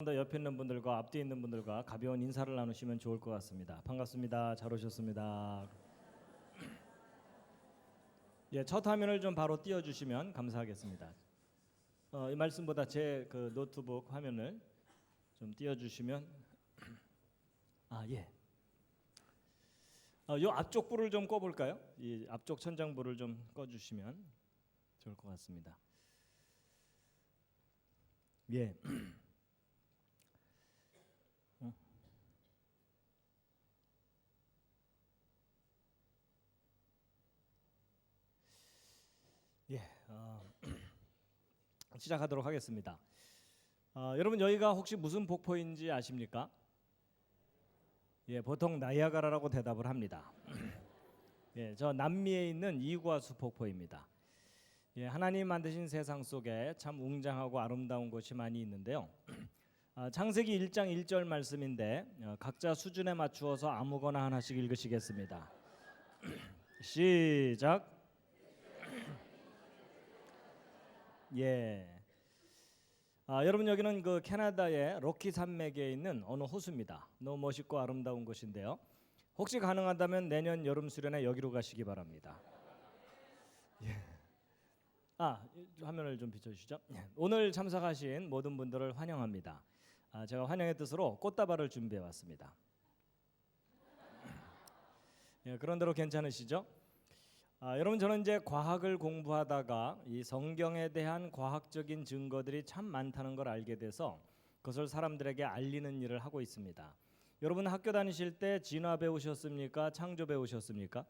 더 옆에 있는 분들과 앞뒤에 있는 분들과 가벼운 인사를 나누시면 좋을 것 같습니다. 반갑습니다. 잘 오셨습니다. 예, 첫 화면을 좀 바로 띄워주시면 감사하겠습니다. 이 말씀보다 제 그 노트북 화면을 좀 띄워주시면 예. 요 앞쪽 불을 좀 꺼볼까요? 이 앞쪽 천장 불을 좀 꺼주시면 좋을 것 같습니다. 예. 예. 시작하도록 하겠습니다. 여러분 여기가 혹시 무슨 폭포인지 아십니까? 예, 보통 나이아가라라고 대답을 합니다. 예, 저 남미에 있는 이구아수 폭포입니다. 예, 하나님 만드신 세상 속에 참 웅장하고 아름다운 곳이 많이 있는데요. 창세기 1장 1절 말씀인데 각자 수준에 맞추어서 아무거나 하나씩 읽으시겠습니다. 시작. 예. 여러분 여기는 그 캐나다의 로키 산맥에 있는 어느 호수입니다. 너무 멋있고 아름다운 곳인데요. 혹시 가능하다면 내년 여름 수련회 여기로 가시기 바랍니다. 예. 화면을 좀 비춰주시죠. 예. 오늘 참석하신 모든 분들을 환영합니다. 제가 환영의 뜻으로 꽃다발을 준비해 왔습니다. 예, 그런 대로 괜찮으시죠? 여러분 저는 이제 과학을 공부하다가 이 성경에 대한 과학적인 증거들이 참 많다는 걸 알게 돼서 그것을 사람들에게 알리는 일을 하고 있습니다. 여러분 학교 다니실 때 진화 배우셨습니까? 창조 배우셨습니까?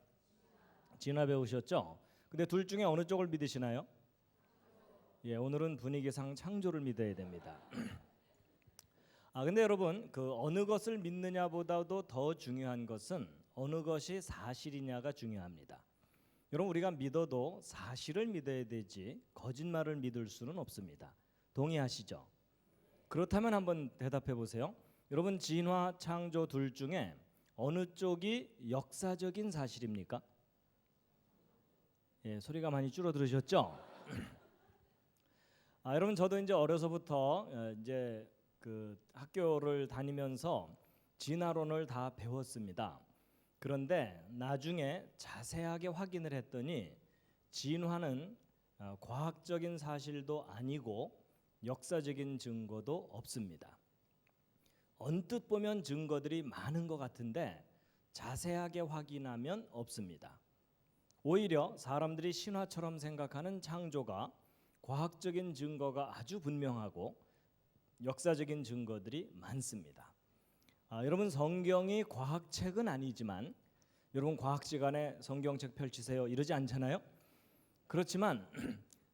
진화 배우셨죠? 근데 둘 중에 어느 쪽을 믿으시나요? 예, 오늘은 분위기상 창조를 믿어야 됩니다. 근데 여러분 그 어느 것을 믿느냐보다도 더 중요한 것은 어느 것이 사실이냐가 중요합니다. 여러분 우리가 믿어도 사실을 믿어야 되지 거짓말을 믿을 수는 없습니다. 동의하시죠? 그렇다면 한번 대답해 보세요. 여러분 진화, 창조 둘 중에 어느 쪽이 역사적인 사실입니까? 예, 소리가 많이 줄어들으셨죠? 여러분 저도 이제 어려서부터 이제 그 학교를 다니면서 진화론을 다 배웠습니다. 그런데 나중에 자세하게 확인을 했더니 진화는 과학적인 사실도 아니고 역사적인 증거도 없습니다. 언뜻 보면 증거들이 많은 것 같은데 자세하게 확인하면 없습니다. 오히려 사람들이 신화처럼 생각하는 창조가 과학적인 증거가 아주 분명하고 역사적인 증거들이 많습니다. 여러분 성경이 과학책은 아니지만 여러분 과학 시간에 성경책 펼치세요 이러지 않잖아요. 그렇지만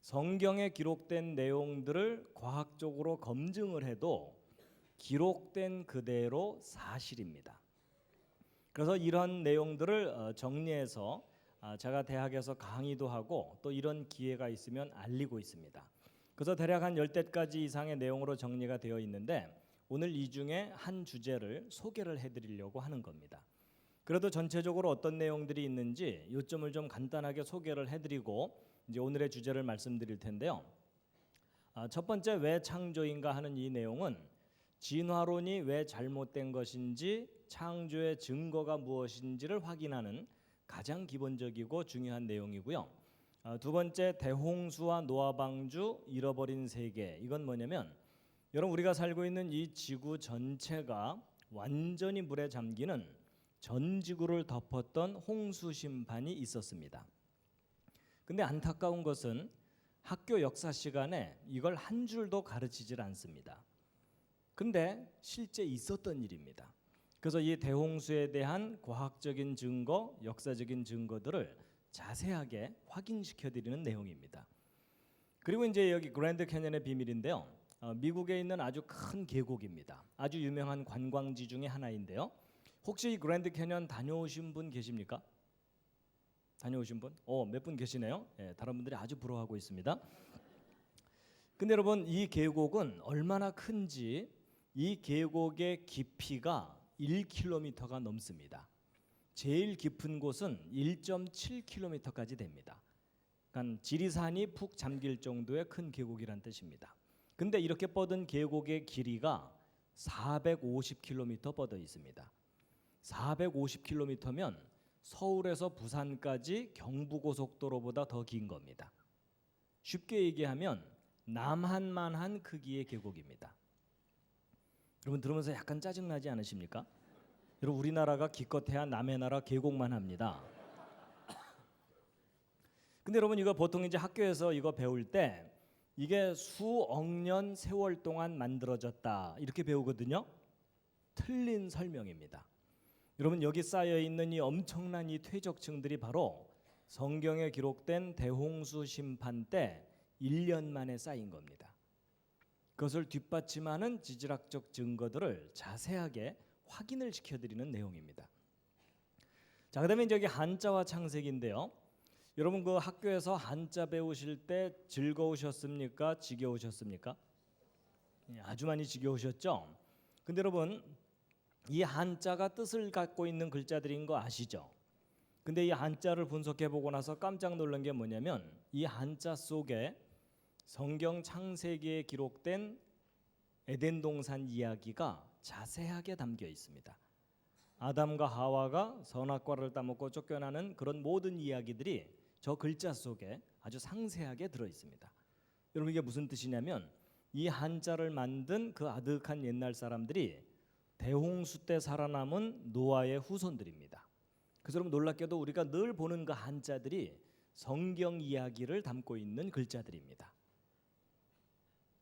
성경에 기록된 내용들을 과학적으로 검증을 해도 기록된 그대로 사실입니다. 그래서 이런 내용들을 정리해서 제가 대학에서 강의도 하고 또 이런 기회가 있으면 알리고 있습니다. 그래서 대략 한 10대까지 이상의 내용으로 정리가 되어 있는데 오늘 이 중에 한 주제를 소개를 해드리려고 하는 겁니다. 그래도 전체적으로 어떤 내용들이 있는지 요점을 좀 간단하게 소개를 해드리고 이제 오늘의 주제를 말씀드릴 텐데요. 첫 번째 왜 창조인가 하는 이 내용은 진화론이 왜 잘못된 것인지 창조의 증거가 무엇인지를 확인하는 가장 기본적이고 중요한 내용이고요. 두 번째 대홍수와 노아 방주 잃어버린 세계 이건 뭐냐면 여러분 우리가 살고 있는 이 지구 전체가 완전히 물에 잠기는 전 지구를 덮었던 홍수 심판이 있었습니다. 근데 안타까운 것은 학교 역사 시간에 이걸 한 줄도 가르치질 않습니다. 근데 실제 있었던 일입니다. 그래서 이 대홍수에 대한 과학적인 증거, 역사적인 증거들을 자세하게 확인시켜 드리는 내용입니다. 그리고 이제 여기 그랜드 캐년의 비밀인데요. 미국에 있는 아주 큰 계곡입니다. 아주 유명한 관광지 중에 하나인데요. 혹시 이 그랜드 캐년 다녀오신 분 계십니까? 다녀오신 분? 몇 분 계시네요. 예, 다른 분들이 아주 부러워하고 있습니다. 근데 여러분 이 계곡은 얼마나 큰지 이 계곡의 깊이가 1km가 넘습니다. 제일 깊은 곳은 1.7km까지 됩니다. 그러니까 지리산이 푹 잠길 정도의 큰 계곡이란 뜻입니다. 근데 이렇게 뻗은 계곡의 길이가 450km 뻗어 있습니다. 450km면 서울에서 부산까지 경부고속도로보다 더 긴 겁니다. 쉽게 얘기하면 남한만한 크기의 계곡입니다. 여러분 들으면서 약간 짜증나지 않으십니까? 여러분 우리나라가 기껏해야 남의 나라 계곡만 합니다. 근데 여러분 이거 보통 이제 학교에서 이거 배울 때 이게 수억 년 세월 동안 만들어졌다 이렇게 배우거든요. 틀린 설명입니다. 여러분 여기 쌓여 있는 이 엄청난 이 퇴적층들이 바로 성경에 기록된 대홍수 심판 때 1년 만에 쌓인 겁니다. 그것을 뒷받침하는 지질학적 증거들을 자세하게 확인을 시켜드리는 내용입니다. 자, 그다음에 이제 여기 한자와 창세기인데요. 여러분 그 학교에서 한자 배우실 때 즐거우셨습니까? 지겨우셨습니까? 아주 많이 지겨우셨죠? 근데 여러분 이 한자가 뜻을 갖고 있는 글자들인 거 아시죠? 근데 이 한자를 분석해 보고 나서 깜짝 놀란 게 뭐냐면 이 한자 속에 성경 창세기에 기록된 에덴 동산 이야기가 자세하게 담겨 있습니다. 아담과 하와가 선악과를 따먹고 쫓겨나는 그런 모든 이야기들이 저 글자 속에 아주 상세하게 들어 있습니다. 여러분 이게 무슨 뜻이냐면 이 한자를 만든 그 아득한 옛날 사람들이 대홍수 때 살아남은 노아의 후손들입니다. 그래서 여러분 놀랍게도 우리가 늘 보는 그 한자들이 성경 이야기를 담고 있는 글자들입니다.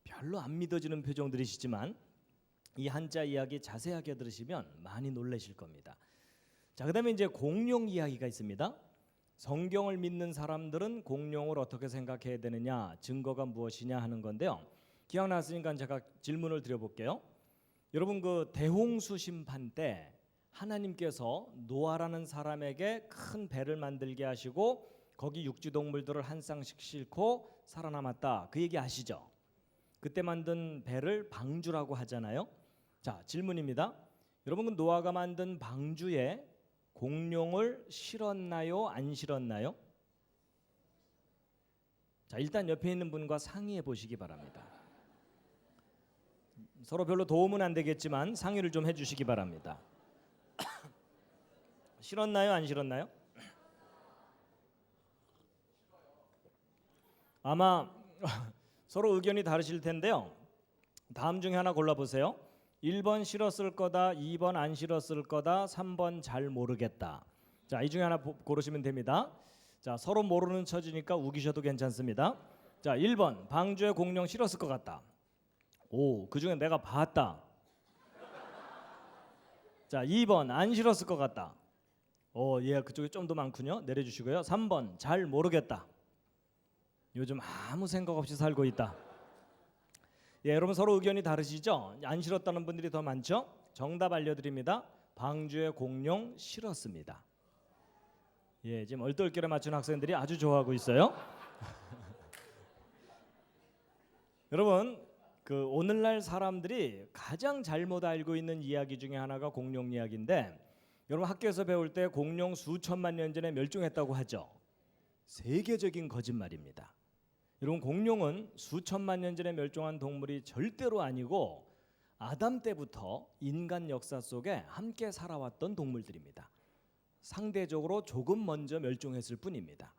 별로 안 믿어지는 표정들이시지만 이 한자 이야기 자세하게 들으시면 많이 놀라실 겁니다. 자, 그다음에 이제 공룡 이야기가 있습니다. 성경을 믿는 사람들은 공룡을 어떻게 생각해야 되느냐, 증거가 무엇이냐 하는 건데요. 기억났으니까 제가 질문을 드려볼게요. 여러분 그 대홍수 심판 때 하나님께서 노아라는 사람에게 큰 배를 만들게 하시고 거기 육지 동물들을 한 쌍씩 싣고 살아남았다. 그 얘기 아시죠? 그때 만든 배를 방주라고 하잖아요. 자, 질문입니다. 여러분 그 노아가 만든 방주에 공룡을 실었나요? 안 실었나요? 자, 일단 옆에 있는 분과 상의해 보시기 바랍니다. 서로 별로 도움은 안 되겠지만 상의를 좀 해주시기 바랍니다. 실었나요? 안 실었나요? 아마 서로 의견이 다르실 텐데요. 다음 중에 하나 골라보세요. 1번 실었을 거다, 2번 안 실었을 거다, 3번 잘 모르겠다. 자, 이 중에 하나 고르시면 됩니다. 자, 서로 모르는 처지니까 우기셔도 괜찮습니다. 자, 1번 방주에 공룡 실었을 것 같다. 오, 그 중에 내가 봤다. 자, 2번 안 실었을 것 같다. 예, 그쪽에 좀 더 많군요. 내려주시고요. 3번 잘 모르겠다. 요즘 아무 생각 없이 살고 있다. 예, 여러분 서로 의견이 다르시죠? 안 실었다는 분들이 더 많죠? 정답 알려드립니다. 방주에 공룡 실었습니다. 예, 지금 얼떨결에 맞춘 학생들이 아주 좋아하고 있어요. 여러분 그 오늘날 사람들이 가장 잘못 알고 있는 이야기 중에 하나가 공룡 이야기인데 여러분 학교에서 배울 때 공룡 수천만 년 전에 멸종했다고 하죠. 세계적인 거짓말입니다. 여러분 공룡은 수천만 년 전에 멸종한 동물이 절대로 아니고 아담 때부터 인간 역사 속에 함께 살아왔던 동물들입니다. 상대적으로 조금 먼저 멸종했을 뿐입니다.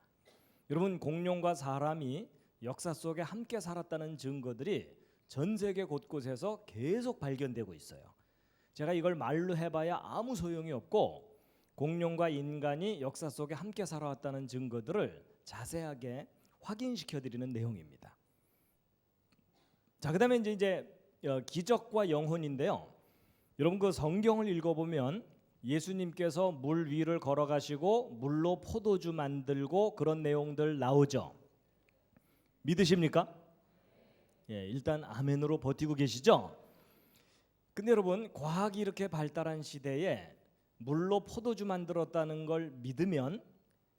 여러분 공룡과 사람이 역사 속에 함께 살았다는 증거들이 전 세계 곳곳에서 계속 발견되고 있어요. 제가 이걸 말로 해봐야 아무 소용이 없고 공룡과 인간이 역사 속에 함께 살아왔다는 증거들을 자세하게 확인시켜 드리는 내용입니다. 자, 그다음에 이제 기적과 영혼인데요. 여러분 그 성경을 읽어보면 예수님께서 물 위를 걸어가시고 물로 포도주 만들고 그런 내용들 나오죠. 믿으십니까? 예, 일단 아멘으로 버티고 계시죠? 근데 여러분 과학이 이렇게 발달한 시대에 물로 포도주 만들었다는 걸 믿으면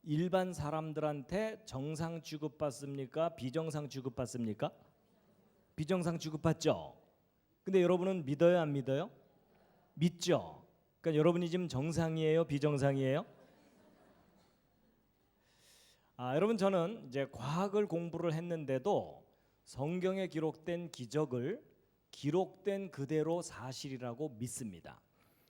일반 사람들한테 정상 취급받습니까? 비정상 취급받습니까? 비정상 취급받죠. 근데 여러분은 믿어요, 안 믿어요? 믿죠. 그러니까 여러분이 지금 정상이에요, 비정상이에요? 여러분 저는 이제 과학을 공부를 했는데도 성경에 기록된 기적을 기록된 그대로 사실이라고 믿습니다.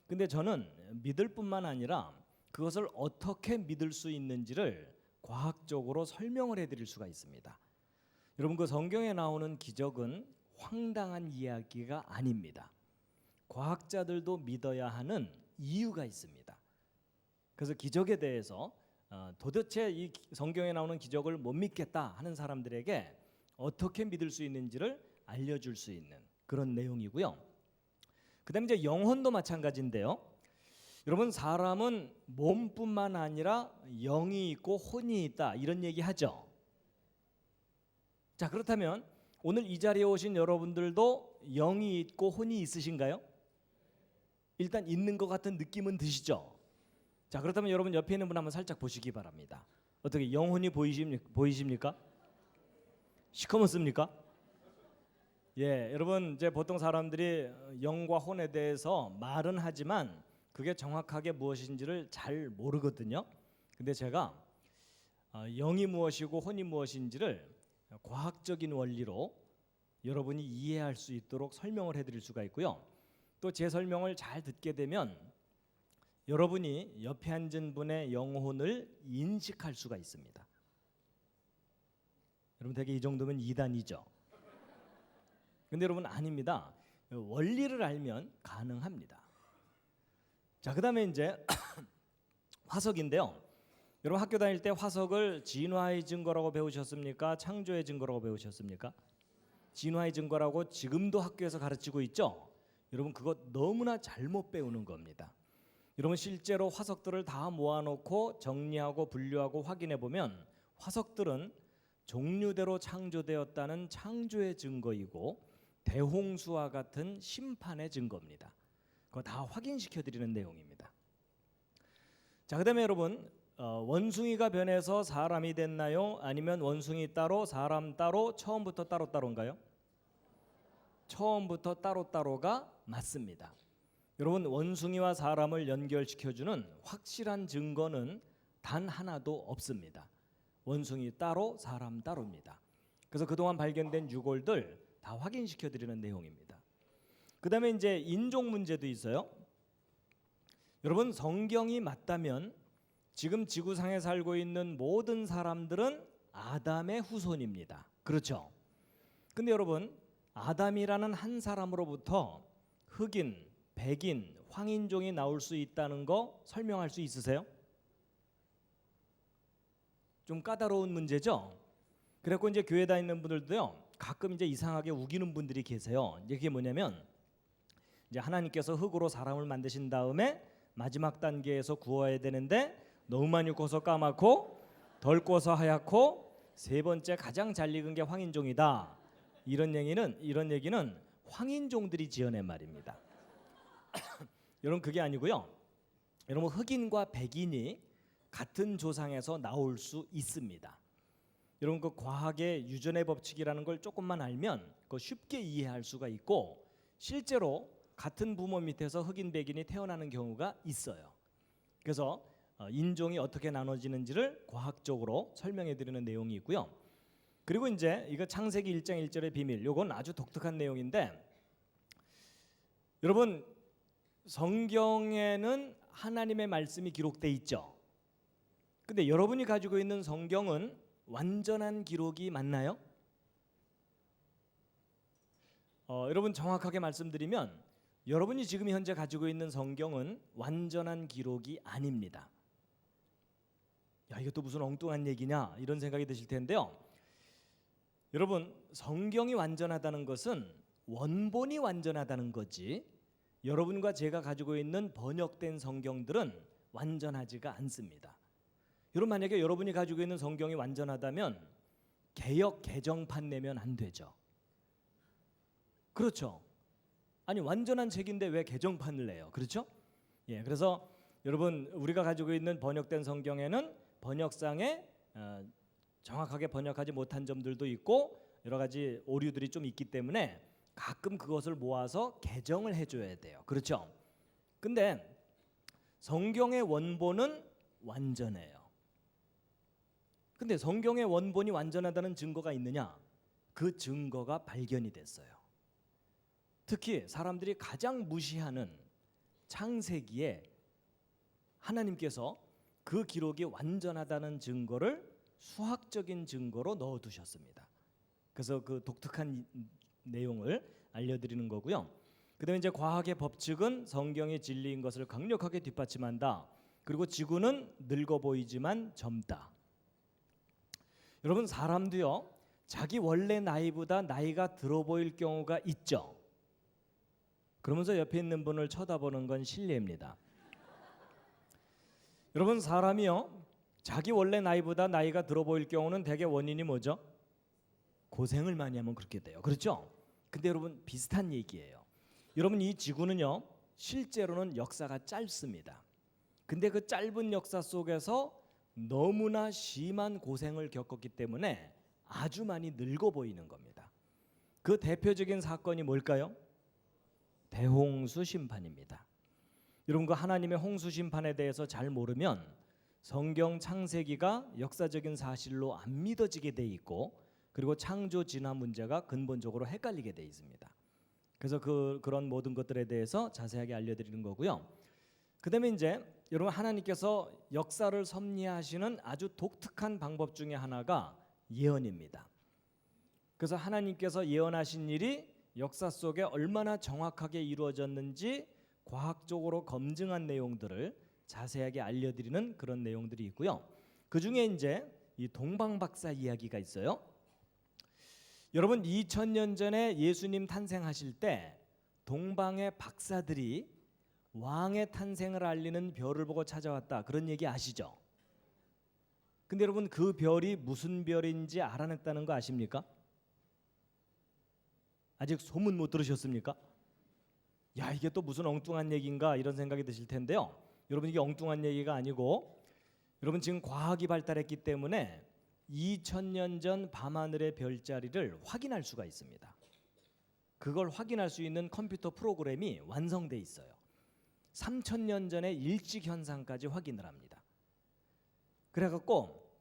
근데 저는 믿을 뿐만 아니라 그것을 어떻게 믿을 수 있는지를 과학적으로 설명을 해드릴 수가 있습니다. 여러분, 그 성경에 나오는 기적은 황당한 이야기가 아닙니다. 과학자들도 믿어야 하는 이유가 있습니다. 그래서 기적에 대해서 도대체 이 성경에 나오는 기적을 못 믿겠다 하는 사람들에게 어떻게 믿을 수 있는지를 알려줄 수 있는 그런 내용이고요. 그다음에 이제 영혼도 마찬가지인데요. 여러분, 사람은 몸뿐만 아니라 영이 있고 혼이 있다, 이런 얘기 하죠. 자, 그렇다면 오늘 이 자리에 오신 여러분들도 영이 있고 혼이 있으신가요? 일단 있는 것 같은 느낌은 드시죠? 자, 그렇다면 여러분 옆에 있는 분 한번 살짝 보시기 바랍니다. 어떻게 영혼이 보이십니까? 시커멓습니까? 예, 여러분, 이제 보통 사람들이 영과 혼에 대해서 말은 하지만 그게 정확하게 무엇인지를 잘 모르거든요. 근데 제가 영이 무엇이고 혼이 무엇인지를 과학적인 원리로 여러분이 이해할 수 있도록 설명을 해드릴 수가 있고요. 또 제 설명을 잘 듣게 되면 여러분이 옆에 앉은 분의 영혼을 인식할 수가 있습니다. 여러분, 되게 이 정도면 2단이죠. 근데 여러분, 아닙니다. 원리를 알면 가능합니다. 자, 그다음에 이제 화석인데요. 여러분, 학교 다닐 때 화석을 진화의 증거라고 배우셨습니까? 창조의 증거라고 배우셨습니까? 진화의 증거라고 지금도 학교에서 가르치고 있죠. 여러분, 그거 너무나 잘못 배우는 겁니다. 여러분, 실제로 화석들을 다 모아놓고 정리하고 분류하고 확인해 보면 화석들은 종류대로 창조되었다는 창조의 증거이고 대홍수와 같은 심판의 증거입니다. 그거 다 확인시켜 드리는 내용입니다. 자, 그다음에 여러분, 원숭이가 변해서 사람이 됐나요? 아니면 원숭이 따로 사람 따로 처음부터 따로따로인가요? 처음부터 따로따로가 맞습니다. 여러분, 원숭이와 사람을 연결시켜주는 확실한 증거는 단 하나도 없습니다. 원숭이 따로 사람 따로입니다. 그래서 그동안 발견된 유골들 다 확인시켜 드리는 내용입니다. 그 다음에 이제 인종 문제도 있어요. 여러분, 성경이 맞다면 지금 지구상에 살고 있는 모든 사람들은 아담의 후손입니다. 그렇죠? 근데 여러분, 아담이라는 한 사람으로부터 흑인, 백인, 황인종이 나올 수 있다는 거 설명할 수 있으세요? 좀 까다로운 문제죠? 그래갖고 이제 교회 다니는 분들도요, 가끔 이제 이상하게 우기는 분들이 계세요. 이제 그게 뭐냐면, 이제 하나님께서 흙으로 사람을 만드신 다음에 마지막 단계에서 구워야 되는데 너무 많이 구워서 까맣고 덜 구워서 하얗고 세 번째 가장 잘 익은 게 황인종이다. 이런 얘기는 황인종들이 지어낸 말입니다. 여러분, 그게 아니고요. 여러분, 흑인과 백인이 같은 조상에서 나올 수 있습니다. 여러분, 그 과학의 유전의 법칙이라는 걸 조금만 알면 그거 쉽게 이해할 수가 있고, 실제로 같은 부모 밑에서 흑인 백인이 태어나는 경우가 있어요. 그래서 인종이 어떻게 나눠지는지를 과학적으로 설명해 드리는 내용이 있고요. 그리고 이제 이거 창세기 1장 1절의 비밀, 요건 아주 독특한 내용인데, 여러분, 성경에는 하나님의 말씀이 기록돼 있죠. 근데 여러분이 가지고 있는 성경은 완전한 기록이 맞나요? 여러분, 정확하게 말씀드리면 여러분이 지금 현재 가지고 있는 성경은 완전한 기록이 아닙니다. 야, 이것도 무슨 엉뚱한 얘기냐, 이런 생각이 드실 텐데요. 여러분, 성경이 완전하다는 것은 원본이 완전하다는 거지, 여러분과 제가 가지고 있는 번역된 성경들은 완전하지가 않습니다. 여러분, 만약에 여러분이 가지고 있는 성경이 완전하다면 개역 개정판 내면 안 되죠. 그렇죠? 아니, 완전한 책인데 왜 개정판을 내요? 그렇죠? 예, 그래서 여러분, 우리가 가지고 있는 번역된 성경에는 번역상에 정확하게 번역하지 못한 점들도 있고 여러 가지 오류들이 좀 있기 때문에 가끔 그것을 모아서 개정을 해줘야 돼요. 그렇죠? 근데 성경의 원본은 완전해요. 근데 성경의 원본이 완전하다는 증거가 있느냐? 그 증거가 발견이 됐어요. 특히 사람들이 가장 무시하는 창세기에 하나님께서 그 기록이 완전하다는 증거를 수학적인 증거로 넣어두셨습니다. 그래서 그 독특한 내용을 알려드리는 거고요. 그다음에 이제 과학의 법칙은 성경의 진리인 것을 강력하게 뒷받침한다. 그리고 지구는 늙어 보이지만 젊다. 여러분, 사람도요, 자기 원래 나이보다 나이가 들어 보일 경우가 있죠. 그러면서 옆에 있는 분을 쳐다보는 건 실례입니다. 여러분, 사람이요, 자기 원래 나이보다 나이가 들어 보일 경우는 대개 원인이 뭐죠? 고생을 많이 하면 그렇게 돼요. 그렇죠? 근데 여러분, 비슷한 얘기예요. 여러분, 이 지구는요, 실제로는 역사가 짧습니다. 근데 그 짧은 역사 속에서 너무나 심한 고생을 겪었기 때문에 아주 많이 늙어 보이는 겁니다. 그 대표적인 사건이 뭘까요? 대홍수 심판입니다. 여러분, 그 하나님의 홍수 심판에 대해서 잘 모르면 성경 창세기가 역사적인 사실로 안 믿어지게 돼 있고, 그리고 창조 진화 문제가 근본적으로 헷갈리게 돼 있습니다. 그래서 그런 모든 것들에 대해서 자세하게 알려드리는 거고요. 그다음에 이제 여러분, 하나님께서 역사를 섭리하시는 아주 독특한 방법 중에 하나가 예언입니다. 그래서 하나님께서 예언하신 일이 역사 속에 얼마나 정확하게 이루어졌는지 과학적으로 검증한 내용들을 자세하게 알려드리는 그런 내용들이 있고요. 그 중에 이제 이 동방박사 이야기가 있어요. 여러분, 2000년 전에 예수님 탄생하실 때 동방의 박사들이 왕의 탄생을 알리는 별을 보고 찾아왔다, 그런 얘기 아시죠? 근데 여러분, 그 별이 무슨 별인지 알아냈다는 거 아십니까? 아직 소문 못 들으셨습니까? 야, 이게 또 무슨 엉뚱한 얘기인가 이런 생각이 드실 텐데요. 여러분, 이게 엉뚱한 얘기가 아니고, 여러분, 지금 과학이 발달했기 때문에 2000년 전 밤하늘의 별자리를 확인할 수가 있습니다. 그걸 확인할 수 있는 컴퓨터 프로그램이 완성돼 있어요. 3000년 전의 일찍 현상까지 확인을 합니다. 그래갖고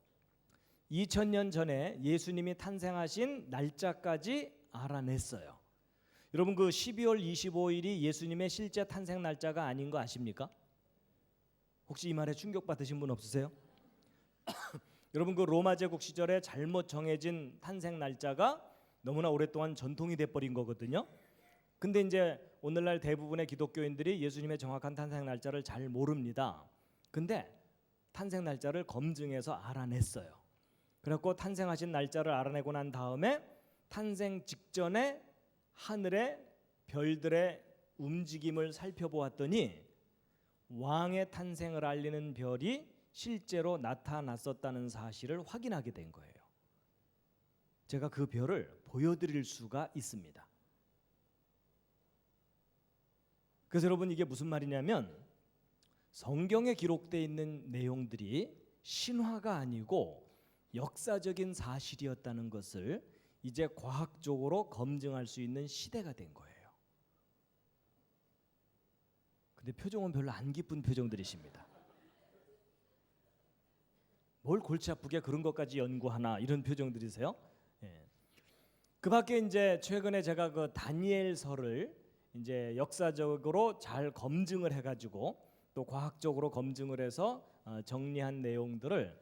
2000년 전에 예수님이 탄생하신 날짜까지 알아냈어요. 여러분, 그 12월 25일이 예수님의 실제 탄생 날짜가 아닌 거 아십니까? 혹시 이 말에 충격받으신 분 없으세요? 여러분, 그 로마 제국 시절에 잘못 정해진 탄생 날짜가 너무나 오랫동안 전통이 돼버린 거거든요. 근데 이제 오늘날 대부분의 기독교인들이 예수님의 정확한 탄생 날짜를 잘 모릅니다. 근데 탄생 날짜를 검증해서 알아냈어요. 그래갖고 탄생하신 날짜를 알아내고 난 다음에 탄생 직전에 하늘의 별들의 움직임을 살펴보았더니 왕의 탄생을 알리는 별이 실제로 나타났었다는 사실을 확인하게 된 거예요. 제가 그 별을 보여드릴 수가 있습니다. 그래서 여러분, 이게 무슨 말이냐면 성경에 기록되어 있는 내용들이 신화가 아니고 역사적인 사실이었다는 것을 이제 과학적으로 검증할 수 있는 시대가 된 거예요. 근데 표정은 별로 안 기쁜 표정들이십니다. 뭘 골치 아프게 그런 것까지 연구하나, 이런 표정들이세요. 예. 그 밖에 이제 최근에 제가 그 다니엘서를 이제 역사적으로 잘 검증을 해가지고 또 과학적으로 검증을 해서 정리한 내용들을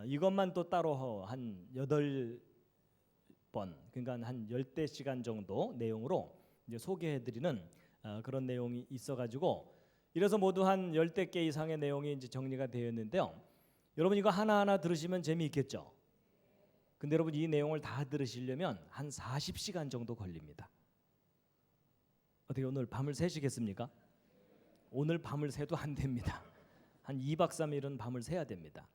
이것만 또 따로 한 8번, 그러니까 한 10대 시간 정도 내용으로 이제 소개해드리는 그런 내용이 있어가지고, 이래서 모두 한 10대 개 이상의 내용이 이제 정리가 되었는데요. 여러분, 이거 하나하나 들으시면 재미있겠죠? 근데 여러분, 이 내용을 다 들으시려면 한 40시간 정도 걸립니다. 어떻게 오늘 밤을 새시겠습니까? 오늘 밤을 새도 안 됩니다. 한 2박 3일은 밤을 새야 됩니다.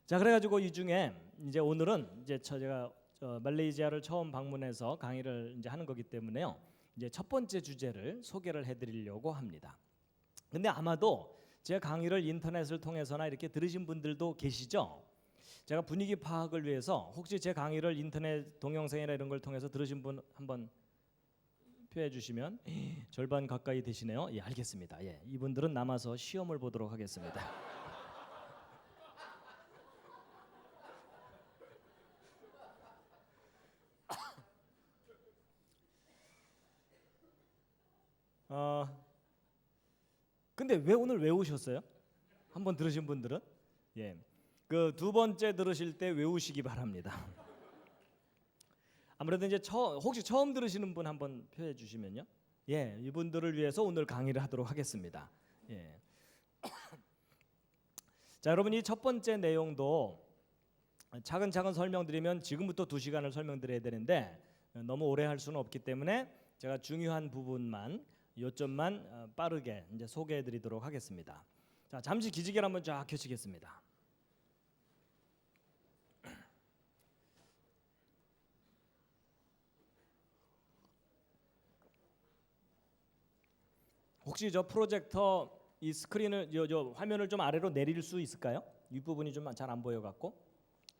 자, 그래가지고 이 중에 이제 오늘은 이제 제가 말레이시아를 처음 방문해서 강의를 이제 하는 거기 때문에요. 이제 첫 번째 주제를 소개를 해드리려고 합니다. 근데 아마도 제 강의를 인터넷을 통해서나 이렇게 들으신 분들도 계시죠? 제가 분위기 파악을 위해서 혹시 제 강의를 인터넷 동영상이나 이런 걸 통해서 들으신 분 한번 표해 주시면. 절반 가까이 되시네요. 예, 알겠습니다. 예, 이분들은 남아서 시험을 보도록 하겠습니다. 근데 왜 오늘 외우셨어요? 한번 들으신 분들은 예, 그 두 번째 들으실 때 외우시기 바랍니다. 아무래도 이제 혹시 처음 들으시는 분 한번 표해 주시면요. 예, 이분들을 위해서 오늘 강의를 하도록 하겠습니다. 예. 자, 여러분 이 첫 번째 내용도 차근차근 설명드리면 지금부터 2시간을 설명드려야 되는데 너무 오래 할 수는 없기 때문에 제가 중요한 부분만 요점만 빠르게 이제 소개해드리도록 하겠습니다. 자, 잠시 기지개를 한번 쫙 켜시겠습니다. 혹시 저 프로젝터 이 스크린을 저 화면을 좀 아래로 내릴 수 있을까요? 윗부분이 좀 잘 안 보여 갖고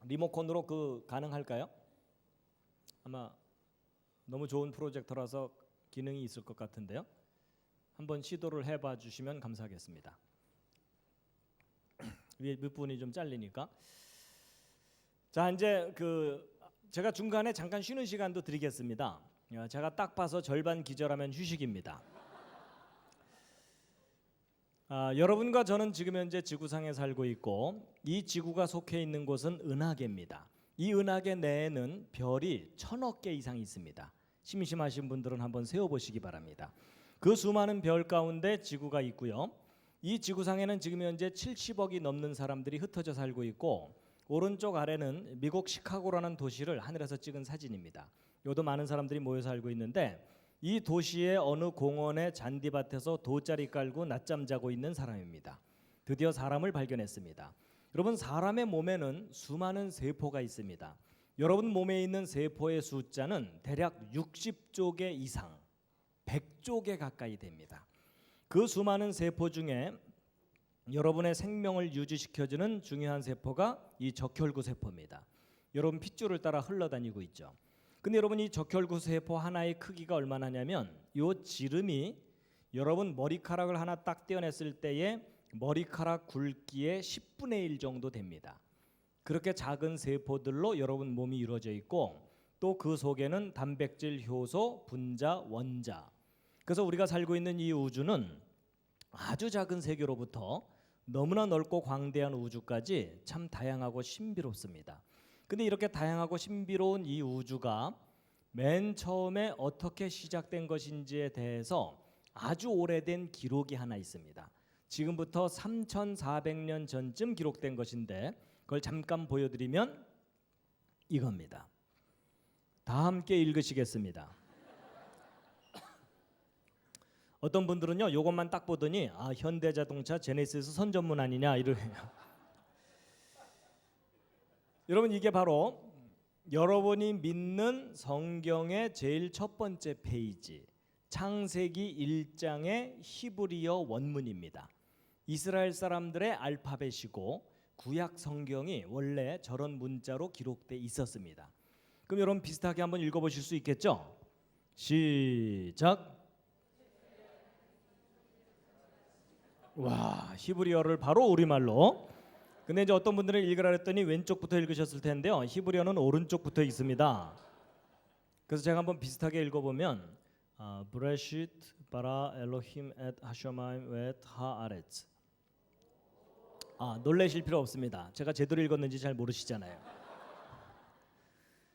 리모컨으로 그 가능할까요? 아마 너무 좋은 프로젝터라서 기능이 있을 것 같은데요. 한번 시도를 해봐 주시면 감사하겠습니다. 위에 윗부분이 좀 잘리니까. 자, 이제 제가 중간에 잠깐 쉬는 시간도 드리겠습니다. 제가 딱 봐서 절반 기절하면 휴식입니다. 여러분과 저는 지금 현재 지구상에 살고 있고 이 지구가 속해 있는 곳은 은하계입니다. 이 은하계 내에는 별이 1000억 개 이상 있습니다. 심심하신 분들은 한번 세어보시기 바랍니다. 그 수많은 별 가운데 지구가 있고요. 이 지구상에는 지금 현재 70억이 넘는 사람들이 흩어져 살고 있고 오른쪽 아래는 미국 시카고라는 도시를 하늘에서 찍은 사진입니다. 여기도 많은 사람들이 모여 살고 있는데 이 도시의 어느 공원의 잔디밭에서 돗자리 깔고 낮잠 자고 있는 사람입니다. 드디어 사람을 발견했습니다. 여러분, 사람의 몸에는 수많은 세포가 있습니다. 여러분 몸에 있는 세포의 숫자는 대략 60조 개 이상, 100조 개 가까이 됩니다. 그 수많은 세포 중에 여러분의 생명을 유지시켜주는 중요한 세포가 이 적혈구 세포입니다. 여러분 핏줄을 따라 흘러다니고 있죠. 근데 여러분 이 적혈구 세포 하나의 크기가 얼마나냐면 이 지름이 여러분 머리카락을 하나 딱 떼어냈을 때의 머리카락 굵기의 10분의 1 정도 됩니다. 그렇게 작은 세포들로 여러분 몸이 이루어져 있고 또 그 속에는 단백질, 효소, 분자, 원자. 그래서 우리가 살고 있는 이 우주는 아주 작은 세계로부터 너무나 넓고 광대한 우주까지 참 다양하고 신비롭습니다. 근데 이렇게 다양하고 신비로운 이 우주가 맨 처음에 어떻게 시작된 것인지에 대해서 아주 오래된 기록이 하나 있습니다. 지금부터 3400년 전쯤 기록된 것인데 그걸 잠깐 보여드리면 이겁니다. 다 함께 읽으시겠습니다. 어떤 분들은요 이것만 딱 보더니 현대자동차 제네시스 선전문 아니냐 이러네요. 여러분 이게 바로 여러분이 믿는 성경의 제일 첫 번째 페이지 창세기 1장의 히브리어 원문입니다. 이스라엘 사람들의 알파벳이고 구약 성경이 원래 저런 문자로 기록돼 있었습니다. 그럼 여러분 비슷하게 한번 읽어보실 수 있겠죠? 시작. 와, 히브리어를 바로 우리말로. 근데 이제 어떤 분들은 읽으라 했더니 왼쪽부터 읽으셨을 텐데요. 히브리어는 오른쪽부터 있습니다. 그래서 제가 한번 비슷하게 읽어보면 브레시트 바라 엘로힘 엣 하셔마임 웻 하아렛. 놀라실 필요 없습니다. 제가 제대로 읽었는지 잘 모르시잖아요.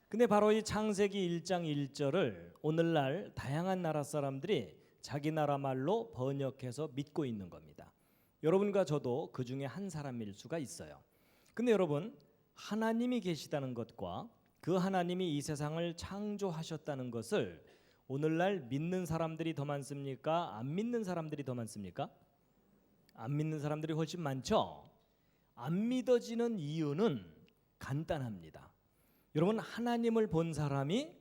근데 바로 이 창세기 1장 1절을 오늘날 다양한 나라 사람들이 자기 나라 말로 번역해서 믿고 있는 겁니다. 여러분과 저도 그 중에 한 사람일 수가 있어요. 근데 여러분 하나님이 계시다는 것과 그 하나님이 이 세상을 창조하셨다는 것을 오늘날 믿는 사람들이 더 많습니까? 안 믿는 사람들이 더 많습니까? 안 믿는 사람들이 훨씬 많죠. 안 믿어지는 이유는 간단합니다. 여러분 하나님을 본 사람이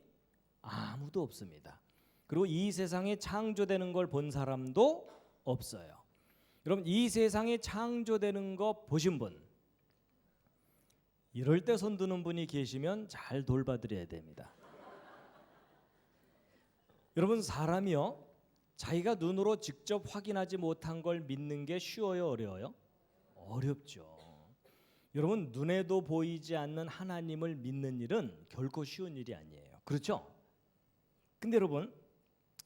아무도 없습니다. 그리고 이 세상이 창조되는 걸 본 사람도 없어요. 여러분 이 세상이 창조되는 거 보신 분, 이럴 때 손 드는 분이 계시면 잘 돌봐드려야 됩니다. 여러분 사람이요 자기가 눈으로 직접 확인하지 못한 걸 믿는 게 쉬워요, 어려워요? 어렵죠. 여러분 눈에도 보이지 않는 하나님을 믿는 일은 결코 쉬운 일이 아니에요. 그렇죠? 근데 여러분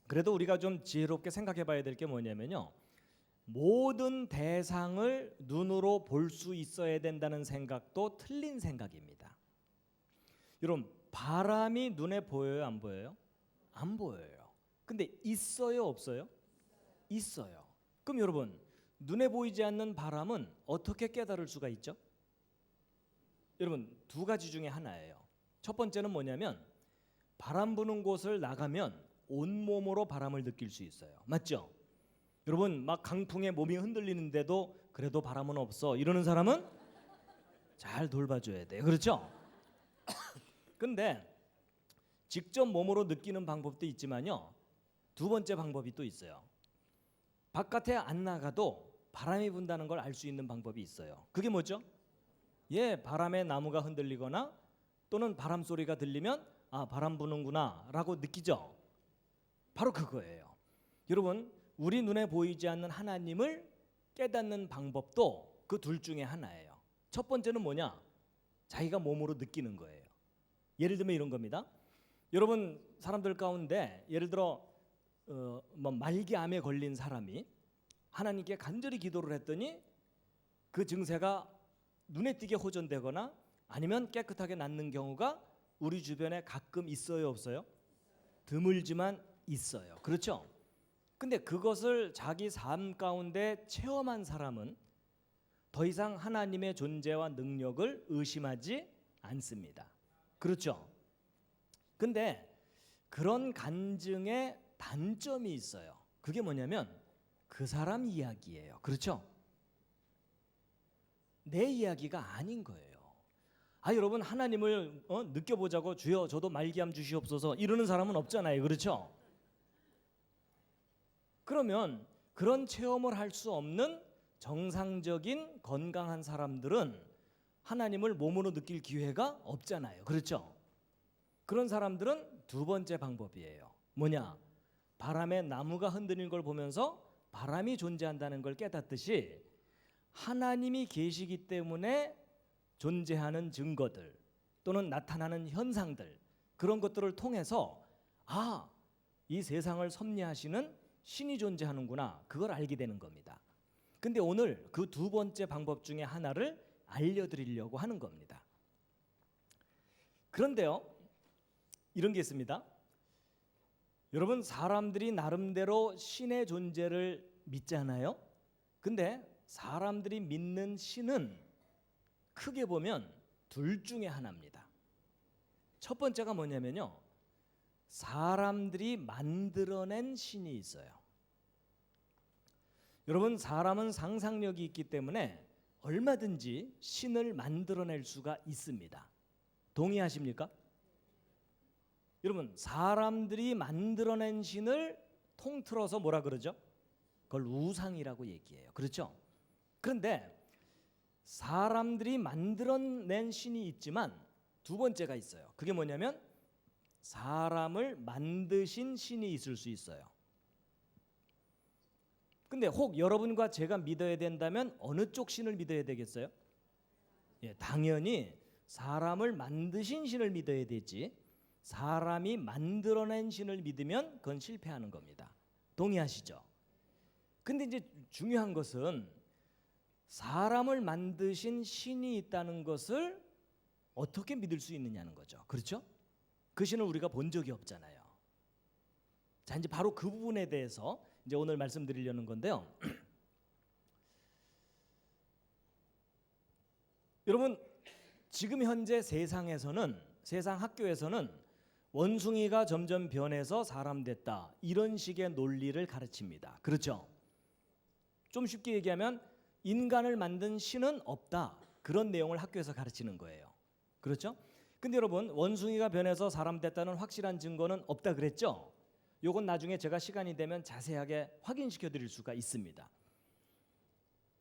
그래도 우리가 좀 지혜롭게 생각해 봐야 될 게 뭐냐면요. 모든 대상을 눈으로 볼 수 있어야 된다는 생각도 틀린 생각입니다. 여러분, 바람이 눈에 보여요, 안 보여요? 안 보여요. 근데 있어요, 없어요? 있어요. 그럼 여러분, 눈에 보이지 않는 바람은 어떻게 깨달을 수가 있죠? 여러분, 두 가지 중에 하나예요. 첫 번째는 뭐냐면 바람 부는 곳을 나가면 온몸으로 바람을 느낄 수 있어요. 맞죠? 여러분, 막 강풍에 몸이 흔들리는데도 그래도 바람은 없어 이러는 사람은 잘 돌봐줘야 돼요. 그렇죠? 근데 직접 몸으로 느끼는 방법도 있지만요, 두 번째 방법이 또 있어요. 바깥에 안 나가도 바람이 분다는 걸 알 수 있는 방법이 있어요. 그게 뭐죠? 바람에 나무가 흔들리거나 또는 바람 소리가 들리면 아, 바람 부는구나 라고 느끼죠. 바로 그거예요. 여러분, 우리 눈에 보이지 않는 하나님을 깨닫는 방법도 그 둘 중에 하나예요. 첫 번째는 뭐냐? 자기가 몸으로 느끼는 거예요. 예를 들면 이런 겁니다. 여러분, 사람들 가운데 예를 들어 말기암에 걸린 사람이 하나님께 간절히 기도를 했더니 그 증세가 눈에 띄게 호전되거나 아니면 깨끗하게 낫는 경우가 우리 주변에 가끔 있어요, 없어요? 드물지만 있어요. 그렇죠? 근데 그것을 자기 삶 가운데 체험한 사람은 더 이상 하나님의 존재와 능력을 의심하지 않습니다. 그렇죠? 근데 그런 간증에 단점이 있어요. 그게 뭐냐면 그 사람 이야기예요. 그렇죠? 내 이야기가 아닌 거예요. 아, 여러분, 하나님을 느껴보자고 주여 저도 말기암 주시옵소서 이러는 사람은 없잖아요. 그렇죠? 그러면 그런 체험을 할 수 없는 정상적인 건강한 사람들은 하나님을 몸으로 느낄 기회가 없잖아요. 그렇죠? 그런 사람들은 두 번째 방법이에요. 뭐냐? 바람에 나무가 흔들리는 걸 보면서 바람이 존재한다는 걸 깨닫듯이 하나님이 계시기 때문에 존재하는 증거들 또는 나타나는 현상들, 그런 것들을 통해서 아, 이 세상을 섭리하시는 신이 존재하는구나, 그걸 알게 되는 겁니다. 근데 오늘 그 두 번째 방법 중에 하나를 알려드리려고 하는 겁니다. 그런데요, 이런 게 있습니다. 여러분, 사람들이 나름대로 신의 존재를 믿잖아요. 근데 사람들이 믿는 신은 크게 보면 둘 중에 하나입니다. 첫 번째가 뭐냐면요, 사람들이 만들어낸 신이 있어요. 여러분, 사람은 상상력이 있기 때문에 얼마든지 신을 만들어낼 수가 있습니다. 동의하십니까? 여러분, 사람들이 만들어낸 신을 통틀어서 뭐라 그러죠? 그걸 우상이라고 얘기해요. 그렇죠? 그런데 사람들이 만들어낸 신이 있지만 두 번째가 있어요. 그게 뭐냐면 사람을 만드신 신이 있을 수 있어요. 근데 혹 여러분과 제가 믿어야 된다면 어느 쪽 신을 믿어야 되겠어요? 당연히 사람을 만드신 신을 믿어야 되지, 사람이 만들어낸 신을 믿으면 그건 실패하는 겁니다. 동의하시죠? 근데 이제 중요한 것은 사람을 만드신 신이 있다는 것을 어떻게 믿을 수 있느냐는 거죠. 그렇죠? 그 신을 우리가 본 적이 없잖아요. 자, 이제 바로 그 부분에 대해서 이제 오늘 말씀드리려는 건데요. 여러분, 지금 현재 세상 학교에서는 원숭이가 점점 변해서 사람 됐다, 이런 식의 논리를 가르칩니다. 그렇죠? 좀 쉽게 얘기하면 인간을 만든 신은 없다, 그런 내용을 학교에서 가르치는 거예요. 그렇죠? 근데 여러분, 원숭이가 변해서 사람 됐다는 확실한 증거는 없다 그랬죠? 요건 나중에 제가 시간이 되면 자세하게 확인시켜 드릴 수가 있습니다.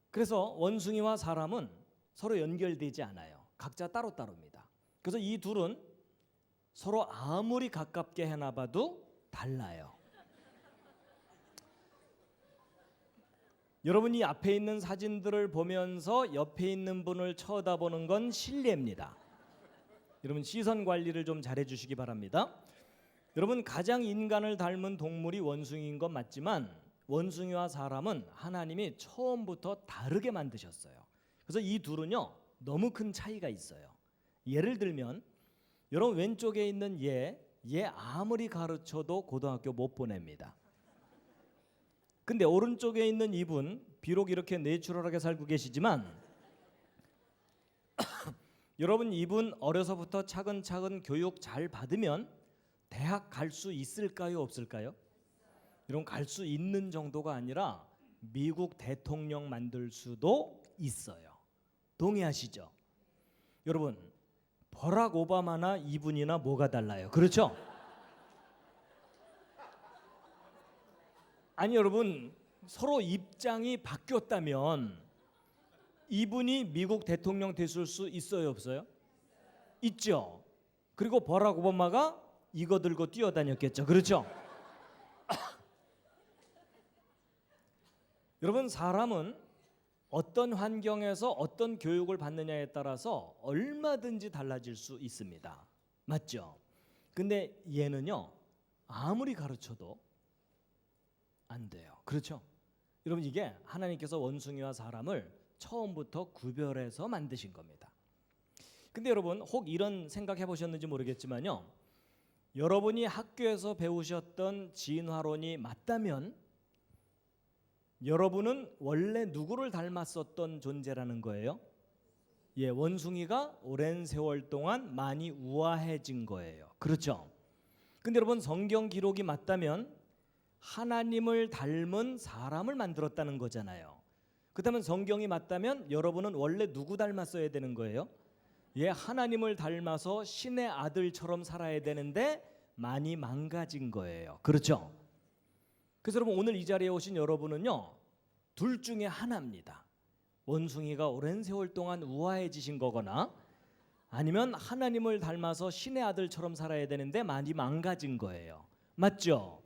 그래서 원숭이와 사람은 서로 연결되지 않아요. 각자 따로따로입니다. 그래서 이 둘은 서로 아무리 가깝게 해놔봐도 달라요. 여러분이 앞에 있는 사진들을 보면서 옆에 있는 분을 쳐다보는 건 실례입니다. 여러분, 시선 관리를 좀 잘해 주시기 바랍니다. 여러분, 가장 인간을 닮은 동물이 원숭이인 건 맞지만 원숭이와 사람은 하나님이 처음부터 다르게 만드셨어요. 그래서 이 둘은요 너무 큰 차이가 있어요. 예를 들면 여러분, 왼쪽에 있는 얘 아무리 가르쳐도 고등학교 못 보냅니다. 근데 오른쪽에 있는 이분, 비록 이렇게 내추럴하게 살고 계시지만 여러분, 이분 어려서부터 차근차근 교육 잘 받으면 대학 갈 수 있을까요, 없을까요? 여러분, 갈 수 있는 정도가 아니라 미국 대통령 만들 수도 있어요. 동의하시죠? 여러분, 버락 오바마나 이분이나 뭐가 달라요? 그렇죠? 아니, 여러분, 서로 입장이 바뀌었다면 이분이 미국 대통령 됐을 수 있어요, 없어요? 있죠. 그리고 버락 오바마가 이거 들고 뛰어다녔겠죠. 그렇죠? 여러분, 사람은 어떤 환경에서 어떤 교육을 받느냐에 따라서 얼마든지 달라질 수 있습니다. 맞죠? 근데 얘는요 아무리 가르쳐도 안 돼요. 그렇죠? 여러분, 이게 하나님께서 원숭이와 사람을 처음부터 구별해서 만드신 겁니다. 근데 여러분, 혹 이런 생각해 보셨는지 모르겠지만요, 여러분이 학교에서 배우셨던 진화론이 맞다면 여러분은 원래 누구를 닮았었던 존재라는 거예요? 예, 원숭이가 오랜 세월 동안 많이 우아해진 거예요. 그렇죠? 근데 여러분, 성경 기록이 맞다면 하나님을 닮은 사람을 만들었다는 거잖아요. 그렇다면 성경이 맞다면 여러분은 원래 누구 닮았어야 되는 거예요? 예, 하나님을 닮아서 신의 아들처럼 살아야 되는데 많이 망가진 거예요. 그렇죠? 그래서 여러분, 오늘 이 자리에 오신 여러분은요 둘 중에 하나입니다. 원숭이가 오랜 세월 동안 우아해지신 거거나 아니면 하나님을 닮아서 신의 아들처럼 살아야 되는데 많이 망가진 거예요. 맞죠?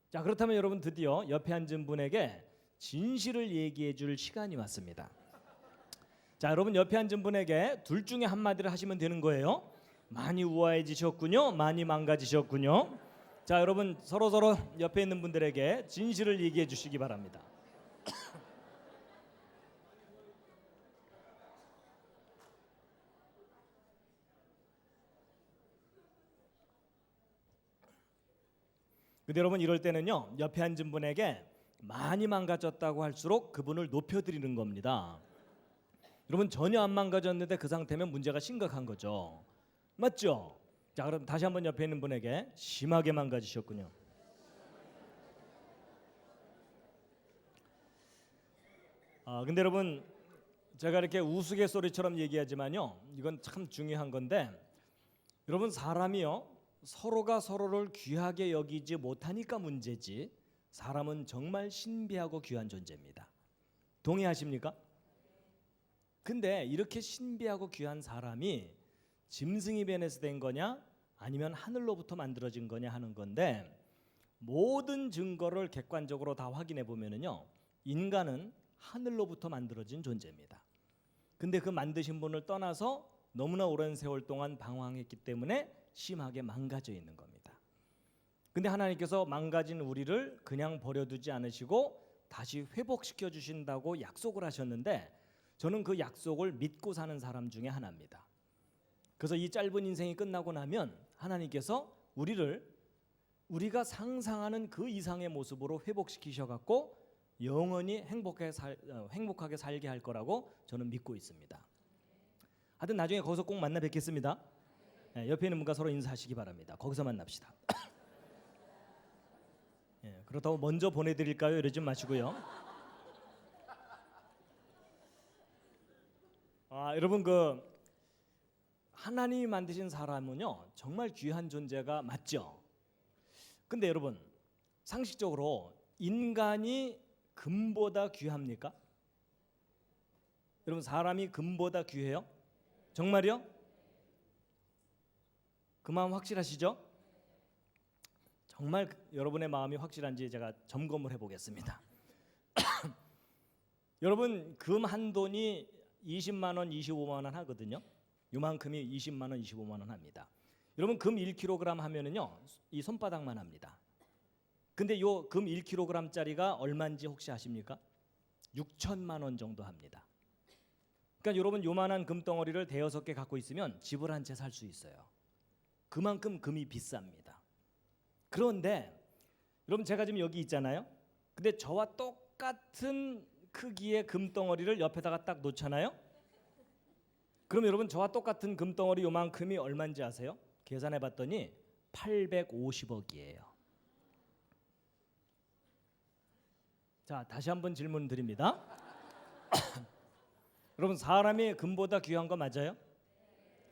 자, 그렇다면 여러분, 드디어 옆에 앉은 분에게 진실을 얘기해 줄 시간이 왔습니다. 자, 여러분, 옆에 앉은 분에게 둘 중에 한마디를 하시면 되는 거예요. 많이 우아해지셨군요, 많이 망가지셨군요. 자, 여러분, 서로 옆에 있는 분들에게 진실을 얘기해 주시기 바랍니다. 근데 여러분, 이럴 때는요 옆에 앉은 분에게 많이 망가졌다고 할수록 그분을 높여드리는 겁니다. 여러분, 전혀 안 망가졌는데 그 상태면 문제가 심각한 거죠. 맞죠? 자, 그럼 다시 한번 옆에 있는 분에게 심하게 망가지셨군요. 근데 여러분, 제가 이렇게 우스갯소리처럼 얘기하지만요 이건 참 중요한 건데, 여러분, 사람이요 서로가 서로를 귀하게 여기지 못하니까 문제지 사람은 정말 신비하고 귀한 존재입니다. 동의하십니까? 근데 이렇게 신비하고 귀한 사람이 짐승이 변해서 된 거냐 아니면 하늘로부터 만들어진 거냐 하는 건데, 모든 증거를 객관적으로 다 확인해 보면은요 인간은 하늘로부터 만들어진 존재입니다. 근데 그 만드신 분을 떠나서 너무나 오랜 세월 동안 방황했기 때문에 심하게 망가져 있는 겁니다. 근데 하나님께서 망가진 우리를 그냥 버려두지 않으시고 다시 회복시켜 주신다고 약속을 하셨는데, 저는 그 약속을 믿고 사는 사람 중에 하나입니다. 그래서 이 짧은 인생이 끝나고 나면 하나님께서 우리가 상상하는 그 이상의 모습으로 회복시키셔 갖고 영원히 행복하게 살게 할 거라고 저는 믿고 있습니다. 하여튼 나중에 거기서 꼭 만나 뵙겠습니다. 네, 옆에 있는 분과 서로 인사하시기 바랍니다. 거기서 만납시다. 네, 그렇다고 먼저 보내드릴까요? 이러지 마시고요. 여러분, 그 하나님이 만드신 사람은요 정말 귀한 존재가 맞죠. 근데 여러분, 상식적으로 인간이 금보다 귀합니까? 여러분, 사람이 금보다 귀해요? 정말요? 그 마음 확실하시죠? 정말 여러분의 마음이 확실한지 제가 점검을 해보겠습니다. 여러분, 금 한 돈이 20만 원, 25만 원 하거든요. 요만큼이 20만 원, 25만 원 합니다. 여러분 금 1kg 하면은요 이 손바닥만 합니다. 근데 요 금 1kg짜리가 얼마인지 혹시 아십니까? 6천만 원 정도 합니다. 그러니까 여러분 요만한 금덩어리를 대여섯 개 갖고 있으면 집을 한 채 살 수 있어요. 그만큼 금이 비쌉니다. 그런데 여러분 제가 지금 여기 있잖아요. 근데 저와 똑같은 크기의 금덩어리를 옆에다가 딱 놓잖아요. 그럼 여러분 저와 똑같은 금덩어리 요만큼이 얼마인지 아세요? 계산해 봤더니 850억이에요. 자, 다시 한번 질문 드립니다. 여러분 사람이 금보다 귀한 거 맞아요?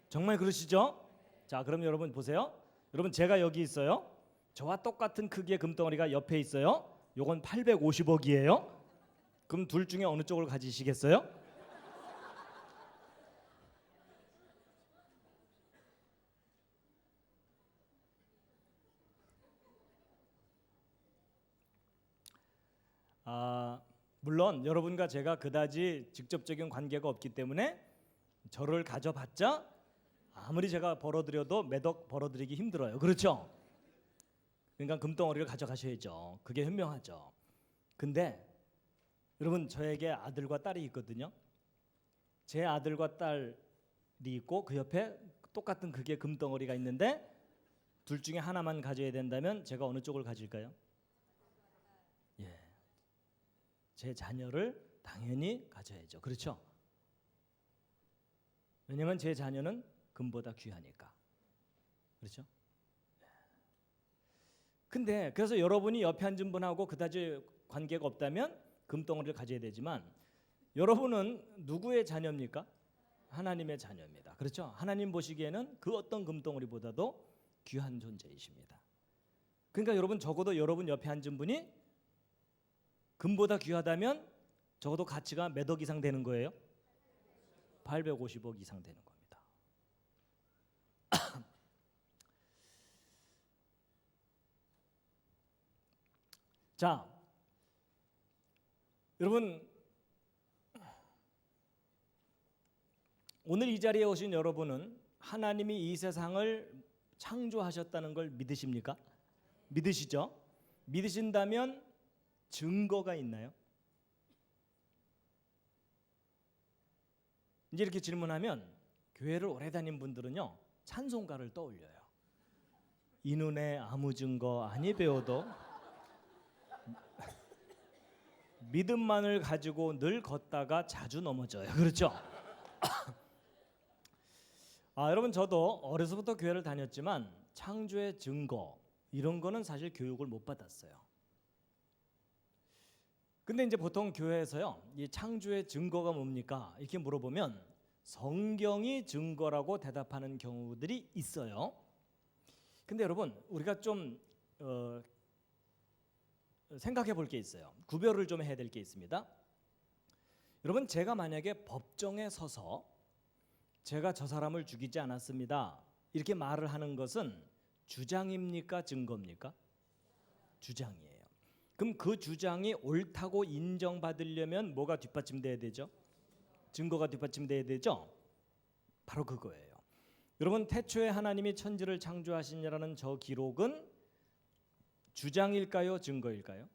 정말 그러시죠? 자, 그럼 여러분 보세요. 여러분 제가 여기 있어요. 저와 똑같은 크기의 금덩어리가 옆에 있어요. 요건 850억이에요. 그럼 둘 중에 어느 쪽을 가지시겠어요? 물론 여러분과 제가 그다지 직접적인 관계가 없기 때문에 저를 가져봤자 아무리 제가 벌어들여도 매덕 벌어들이기 힘들어요. 그렇죠? 그러니까 금덩어리를 가져가셔야죠. 그게 현명하죠. 근데 여러분 저에게 아들과 딸이 있거든요. 제 아들과 딸이 있고 그 옆에 똑같은 크기의 금덩어리가 있는데 둘 중에 하나만 가져야 된다면 제가 어느 쪽을 가질까요? 예, 제 자녀를 당연히 가져야죠. 그렇죠? 왜냐하면 제 자녀는 금보다 귀하니까. 그렇죠? 근데 그래서 여러분이 옆에 앉은 분하고 그다지 관계가 없다면 금덩어리를 가져야 되지만 여러분은 누구의 자녀입니까? 하나님의 자녀입니다. 그렇죠? 하나님 보시기에는 그 어떤 금덩어리보다도 귀한 존재이십니다. 그러니까 여러분 적어도 여러분 옆에 앉은 분이 금보다 귀하다면 적어도 가치가 몇 억 이상 되는 거예요? 850억 이상 되는 겁니다. 자, 여러분 오늘 이 자리에 오신 여러분은 하나님이 이 세상을 창조하셨다는 걸 믿으십니까? 믿으시죠? 믿으신다면 증거가 있나요? 이제 이렇게 질문하면 교회를 오래 다닌 분들은요 찬송가를 떠올려요. 이 눈에 아무 증거 아니 배워도 믿음만을 가지고 늘 걷다가 자주 넘어져요. 그렇죠? 여러분 저도 어려서부터 교회를 다녔지만 창조의 증거 이런 거는 사실 교육을 못 받았어요. 근데 이제 보통 교회에서요 이 창조의 증거가 뭡니까? 이렇게 물어보면 성경이 증거라고 대답하는 경우들이 있어요. 근데 여러분 우리가 좀 생각해 볼 게 있어요. 구별을 좀 해야 될 게 있습니다. 여러분 제가 만약에 법정에 서서 제가 저 사람을 죽이지 않았습니다 이렇게 말을 하는 것은 주장입니까? 증거입니까? 주장이에요. 그럼 그 주장이 옳다고 인정받으려면 뭐가 뒷받침돼야 되죠? 증거가 뒷받침돼야 되죠? 바로 그거예요. 여러분 태초에 하나님이 천지를 창조하시냐라는 저 기록은 주장일까요? 증거일까요?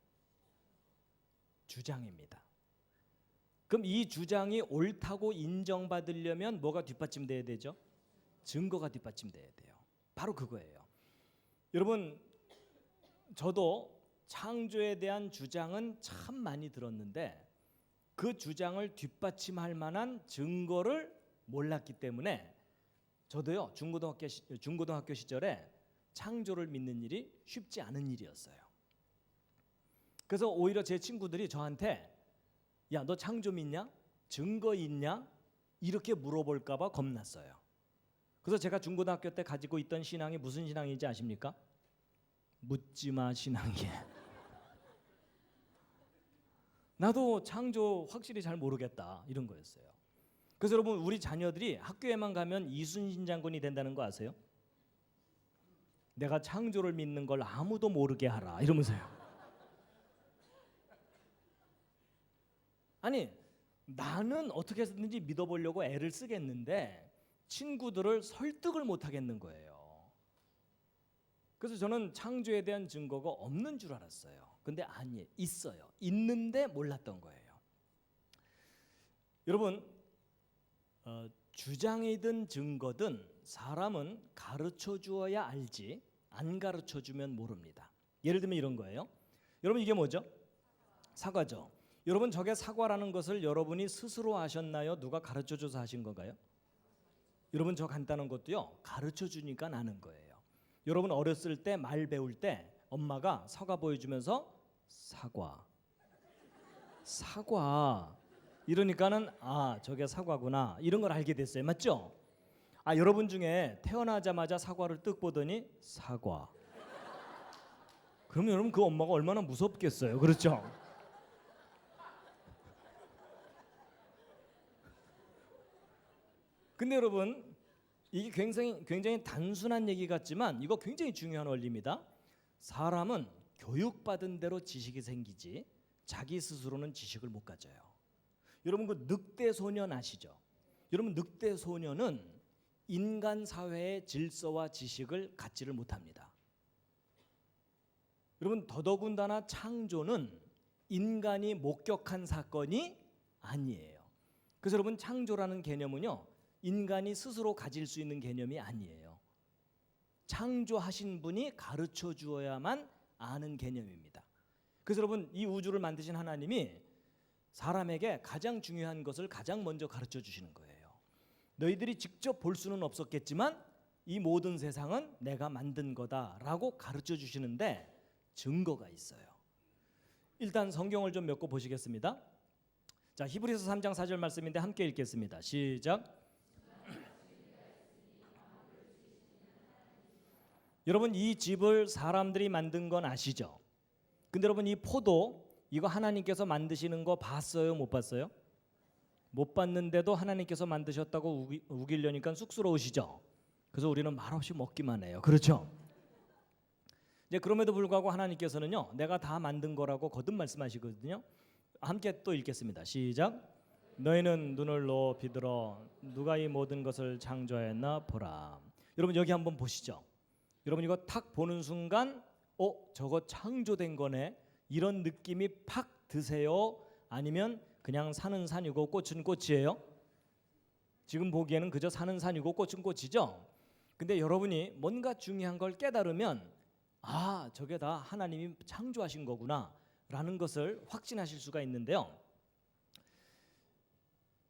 주장입니다. 그럼 이 주장이 옳다고 인정받으려면 뭐가 뒷받침돼야 되죠? 증거가 뒷받침돼야 돼요. 바로 그거예요. 여러분 저도 창조에 대한 주장은 참 많이 들었는데 그 주장을 뒷받침할 만한 증거를 몰랐기 때문에 저도요 중고등학교 시절에 창조를 믿는 일이 쉽지 않은 일이었어요. 그래서 오히려 제 친구들이 저한테 야, 너 창조 믿냐? 증거 있냐? 이렇게 물어볼까 봐 겁났어요. 그래서 제가 중고등학교 때 가지고 있던 신앙이 무슨 신앙인지 아십니까? 묻지마 신앙이에요. 나도 창조 확실히 잘 모르겠다 이런 거였어요. 그래서 여러분 우리 자녀들이 학교에만 가면 이순신 장군이 된다는 거 아세요? 내가 창조를 믿는 걸 아무도 모르게 하라 이러면서요. 아니 나는 어떻게 해서든지 믿어보려고 애를 쓰겠는데 친구들을 설득을 못 하겠는 거예요. 그래서 저는 창조에 대한 증거가 없는 줄 알았어요. 근데 아니에요. 있어요. 있는데 몰랐던 거예요. 여러분, 주장이든 증거든 사람은 가르쳐 주어야 알지 안 가르쳐 주면 모릅니다. 예를 들면 이런 거예요. 여러분, 이게 뭐죠? 사과죠. 여러분, 저게 사과라는 것을 여러분이 스스로 아셨나요? 누가 가르쳐 줘서 하신 건가요? 여러분, 저 간단한 것도요, 가르쳐 주니까 아는 거예요. 여러분, 어렸을 때 말 배울 때 엄마가 사과 보여주면서 사과 이러니까는 저게 사과구나 이런 걸 알게 됐어요. 맞죠? 여러분 중에 태어나자마자 사과를 뜩 보더니 사과. 그러면 여러분, 그 엄마가 얼마나 무섭겠어요. 그렇죠? 근데 여러분, 이게 굉장히 단순한 얘기 같지만 이거 굉장히 중요한 원리입니다. 사람은 교육받은 대로 지식이 생기지 자기 스스로는 지식을 못 가져요. 여러분, 그 늑대 소년 아시죠? 여러분, 늑대 소년은 인간 사회의 질서와 지식을 갖지를 못합니다. 여러분, 더더군다나 창조는 인간이 목격한 사건이 아니에요. 그래서 여러분, 창조라는 개념은요, 인간이 스스로 가질 수 있는 개념이 아니에요. 창조하신 분이 가르쳐 주어야만 아는 개념입니다. 그래서 여러분, 이 우주를 만드신 하나님이 사람에게 가장 중요한 것을 가장 먼저 가르쳐 주시는 거예요. 너희들이 직접 볼 수는 없었겠지만 이 모든 세상은 내가 만든 거다라고 가르쳐 주시는데 증거가 있어요. 일단 성경을 좀 몇 거 보시겠습니다. 자, 히브리서 3장 4절 말씀인데 함께 읽겠습니다. 시작. 여러분, 이 집을 사람들이 만든 건 아시죠? 근데 여러분, 이 포도 이거 하나님께서 만드시는 거 봤어요? 못 봤어요? 못 봤는데도 하나님께서 만드셨다고 우기려니까 쑥스러우시죠? 그래서 우리는 말없이 먹기만 해요. 그렇죠? 이제 그럼에도 불구하고 하나님께서는요, 내가 다 만든 거라고 거듭 말씀하시거든요. 함께 또 읽겠습니다. 시작. 너희는 눈을 높이 들어 누가 이 모든 것을 창조하였나 보라. 여러분, 여기 한번 보시죠. 여러분, 이거 탁 보는 순간 저거 창조된 거네 이런 느낌이 팍 드세요? 아니면 그냥 산은 산이고 꽃은 꽃이에요? 지금 보기에는 그저 산은 산이고 꽃은 꽃이죠. 근데 여러분이 뭔가 중요한 걸 깨달으면 저게 다 하나님이 창조하신 거구나 라는 것을 확신하실 수가 있는데요.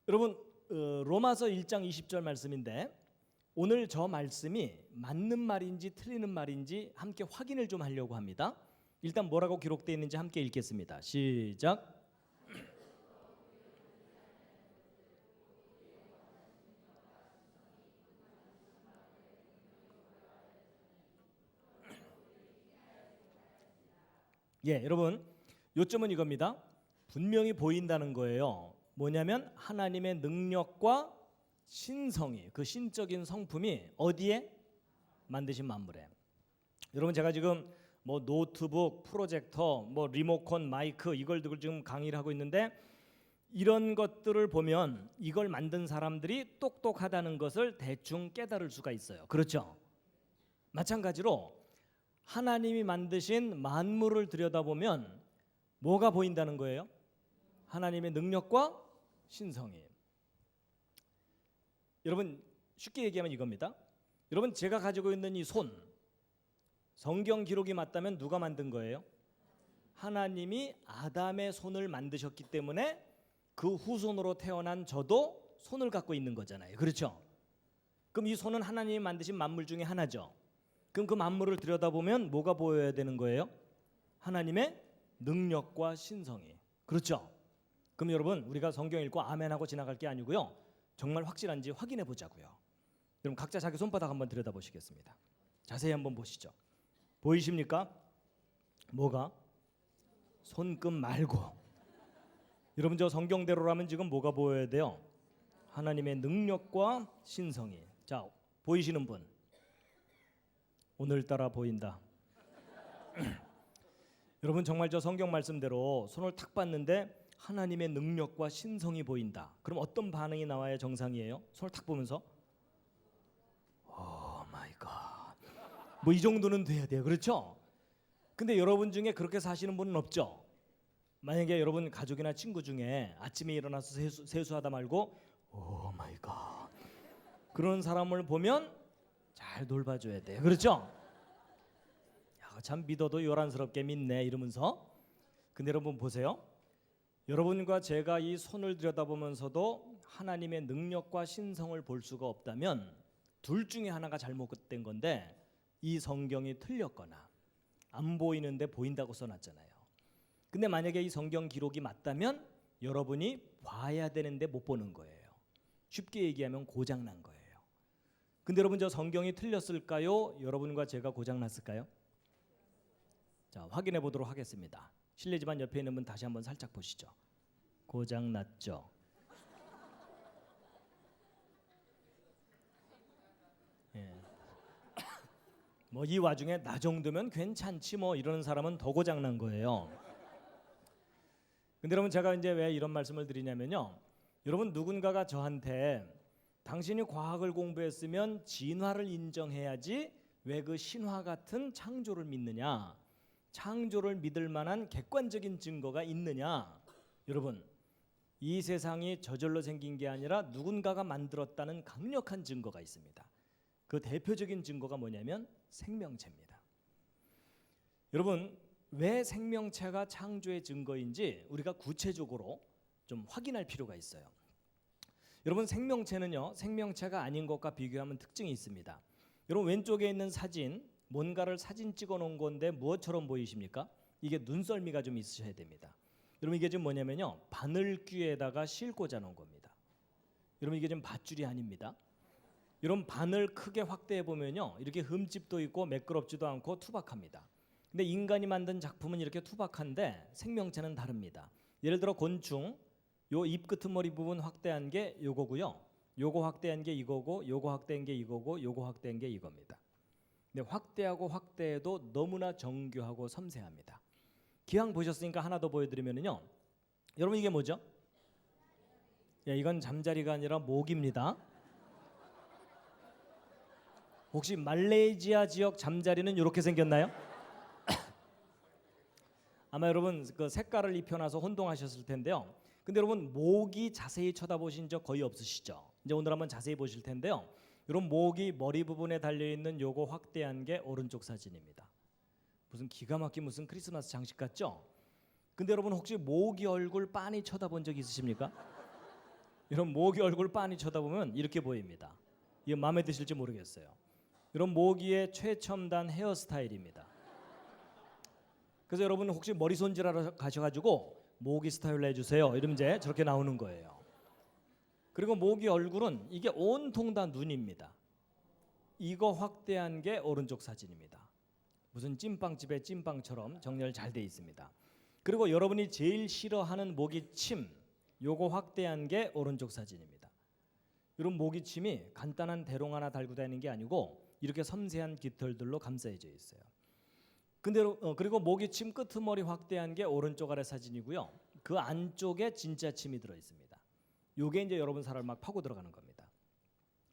여러분, 로마서 1장 20절 말씀인데 오늘 저 말씀이 맞는 말인지 틀리는 말인지 함께 확인을 좀 하려고 합니다. 일단 뭐라고 기록되어 있는지 함께 읽겠습니다. 시작. 여러분, 요점은 이겁니다. 분명히 보인다는 거예요. 뭐냐면 하나님의 능력과 신성이, 그 신적인 성품이 어디에? 만드신 만물에. 여러분, 제가 지금 뭐 노트북, 프로젝터, 뭐 리모컨, 마이크 이걸 두고 지금 강의를 하고 있는데 이런 것들을 보면 이걸 만든 사람들이 똑똑하다는 것을 대충 깨달을 수가 있어요. 그렇죠? 마찬가지로 하나님이 만드신 만물을 들여다보면 뭐가 보인다는 거예요? 하나님의 능력과 신성이. 여러분, 쉽게 얘기하면 이겁니다. 여러분, 제가 가지고 있는 이 손, 성경 기록이 맞다면 누가 만든 거예요? 하나님이 아담의 손을 만드셨기 때문에 그 후손으로 태어난 저도 손을 갖고 있는 거잖아요. 그렇죠? 그럼 이 손은 하나님이 만드신 만물 중에 하나죠. 그럼 그 만물을 들여다보면 뭐가 보여야 되는 거예요? 하나님의 능력과 신성이. 그렇죠? 그럼 여러분, 우리가 성경 읽고 아멘하고 지나갈 게 아니고요, 정말 확실한지 확인해 보자고요. 여러분, 각자 자기 손바닥 한번 들여다보시겠습니다. 자세히 한번 보시죠. 보이십니까? 뭐가? 손금 말고. 여러분, 저 성경대로라면 지금 뭐가 보여야 돼요? 하나님의 능력과 신성이. 자, 보이시는 분? 오늘따라 보인다. 여러분, 정말 저 성경 말씀대로 손을 탁 봤는데 하나님의 능력과 신성이 보인다. 그럼 어떤 반응이 나와야 정상이에요? 손을 탁 보면서 오 마이 갓. 뭐 이 정도는 돼야 돼요. 그렇죠? 근데 여러분 중에 그렇게 사시는 분은 없죠? 만약에 여러분 가족이나 친구 중에 아침에 일어나서 세수하다 말고 오 마이 갓 그런 사람을 보면 잘 돌봐줘야 돼요. 그렇죠? 야, 참 믿어도 요란스럽게 믿네 이러면서. 근데 여러분 보세요. 여러분과 제가 이 손을 들여다보면서도 하나님의 능력과 신성을 볼 수가 없다면 둘 중에 하나가 잘못된 건데 이 성경이 틀렸거나 안 보이는데 보인다고 써놨잖아요. 근데 만약에 이 성경 기록이 맞다면 여러분이 봐야 되는데 못 보는 거예요. 쉽게 얘기하면 고장난 거예요. 근데 여러분 저 성경이 틀렸을까요? 여러분과 제가 고장났을까요? 자, 확인해 보도록 하겠습니다. 실례지만 옆에 있는 분 다시 한번 살짝 보시죠. 고장났죠? 예. 뭐 이 와중에 나 정도면 괜찮지 뭐 이러는 사람은 더 고장난 거예요. 근데 여러분 제가 이제 왜 이런 말씀을 드리냐면요. 여러분 누군가가 저한테 당신이 과학을 공부했으면 진화를 인정해야지 왜 그 신화 같은 창조를 믿느냐? 창조를 믿을 만한 객관적인 증거가 있느냐? 여러분 이 세상이 저절로 생긴 게 아니라 누군가가 만들었다는 강력한 증거가 있습니다. 그 대표적인 증거가 뭐냐면 생명체입니다. 여러분 왜 생명체가 창조의 증거인지 우리가 구체적으로 좀 확인할 필요가 있어요. 여러분 생명체는요, 생명체가 아닌 것과 비교하면 특징이 있습니다. 여러분 왼쪽에 있는 사진, 뭔가를 사진 찍어 놓은 건데 무엇처럼 보이십니까? 이게 눈썰미가 좀 있으셔야 됩니다. 여러분 이게 지금 뭐냐면요, 바늘귀에다가 실 꽂아 놓은 겁니다. 여러분 이게 지금 밧줄이 아닙니다. 여러분 바늘 크게 확대해 보면요, 이렇게 흠집도 있고 매끄럽지도 않고 투박합니다. 근데 인간이 만든 작품은 이렇게 투박한데 생명체는 다릅니다. 예를 들어 곤충, 요 입 끄트머리 부분 확대한 게 요거고요. 요거 확대한 게 이거고, 요거 확대한 게 이거고, 요거 확대한 게 이겁니다. 근데 확대하고 확대해도 너무나 정교하고 섬세합니다. 기왕 보셨으니까 하나 더 보여드리면요, 여러분 이게 뭐죠? 예, 이건 잠자리가 아니라 모기입니다. 혹시 말레이시아 지역 잠자리는 이렇게 생겼나요? 아마 여러분 그 색깔을 입혀놔서 혼동하셨을 텐데요. 근데 여러분 모기 자세히 쳐다보신 적 거의 없으시죠? 이제 오늘 한번 자세히 보실 텐데요. 여러분 모기 머리 부분에 달려있는 요거 확대한 게 오른쪽 사진입니다. 무슨 기가 막힌 무슨 크리스마스 장식 같죠? 근데 여러분 혹시 모기 얼굴 빤히 쳐다본 적 있으십니까? 이런 모기 얼굴 빤히 쳐다보면 이렇게 보입니다. 이거 마음에 드실지 모르겠어요. 이런 모기의 최첨단 헤어스타일입니다. 그래서 여러분 혹시 머리 손질하러 가셔가지고 모기 스타일로 해주세요 이러면 이제 저렇게 나오는 거예요. 그리고 모기 얼굴은 이게 온통 다 눈입니다. 이거 확대한 게 오른쪽 사진입니다. 무슨 찐빵집의 찐빵처럼 정렬 잘 돼 있습니다. 그리고 여러분이 제일 싫어하는 모기침, 요거 확대한 게 오른쪽 사진입니다. 이런 모기침이 간단한 대롱 하나 달고 다니는 게 아니고 이렇게 섬세한 깃털들로 감싸져 있어요. 근데 그리고 모기침 끄트머리 확대한 게 오른쪽 아래 사진이고요. 그 안쪽에 진짜 침이 들어 있습니다. 요게 이제 여러분 살을 막 파고 들어가는 겁니다.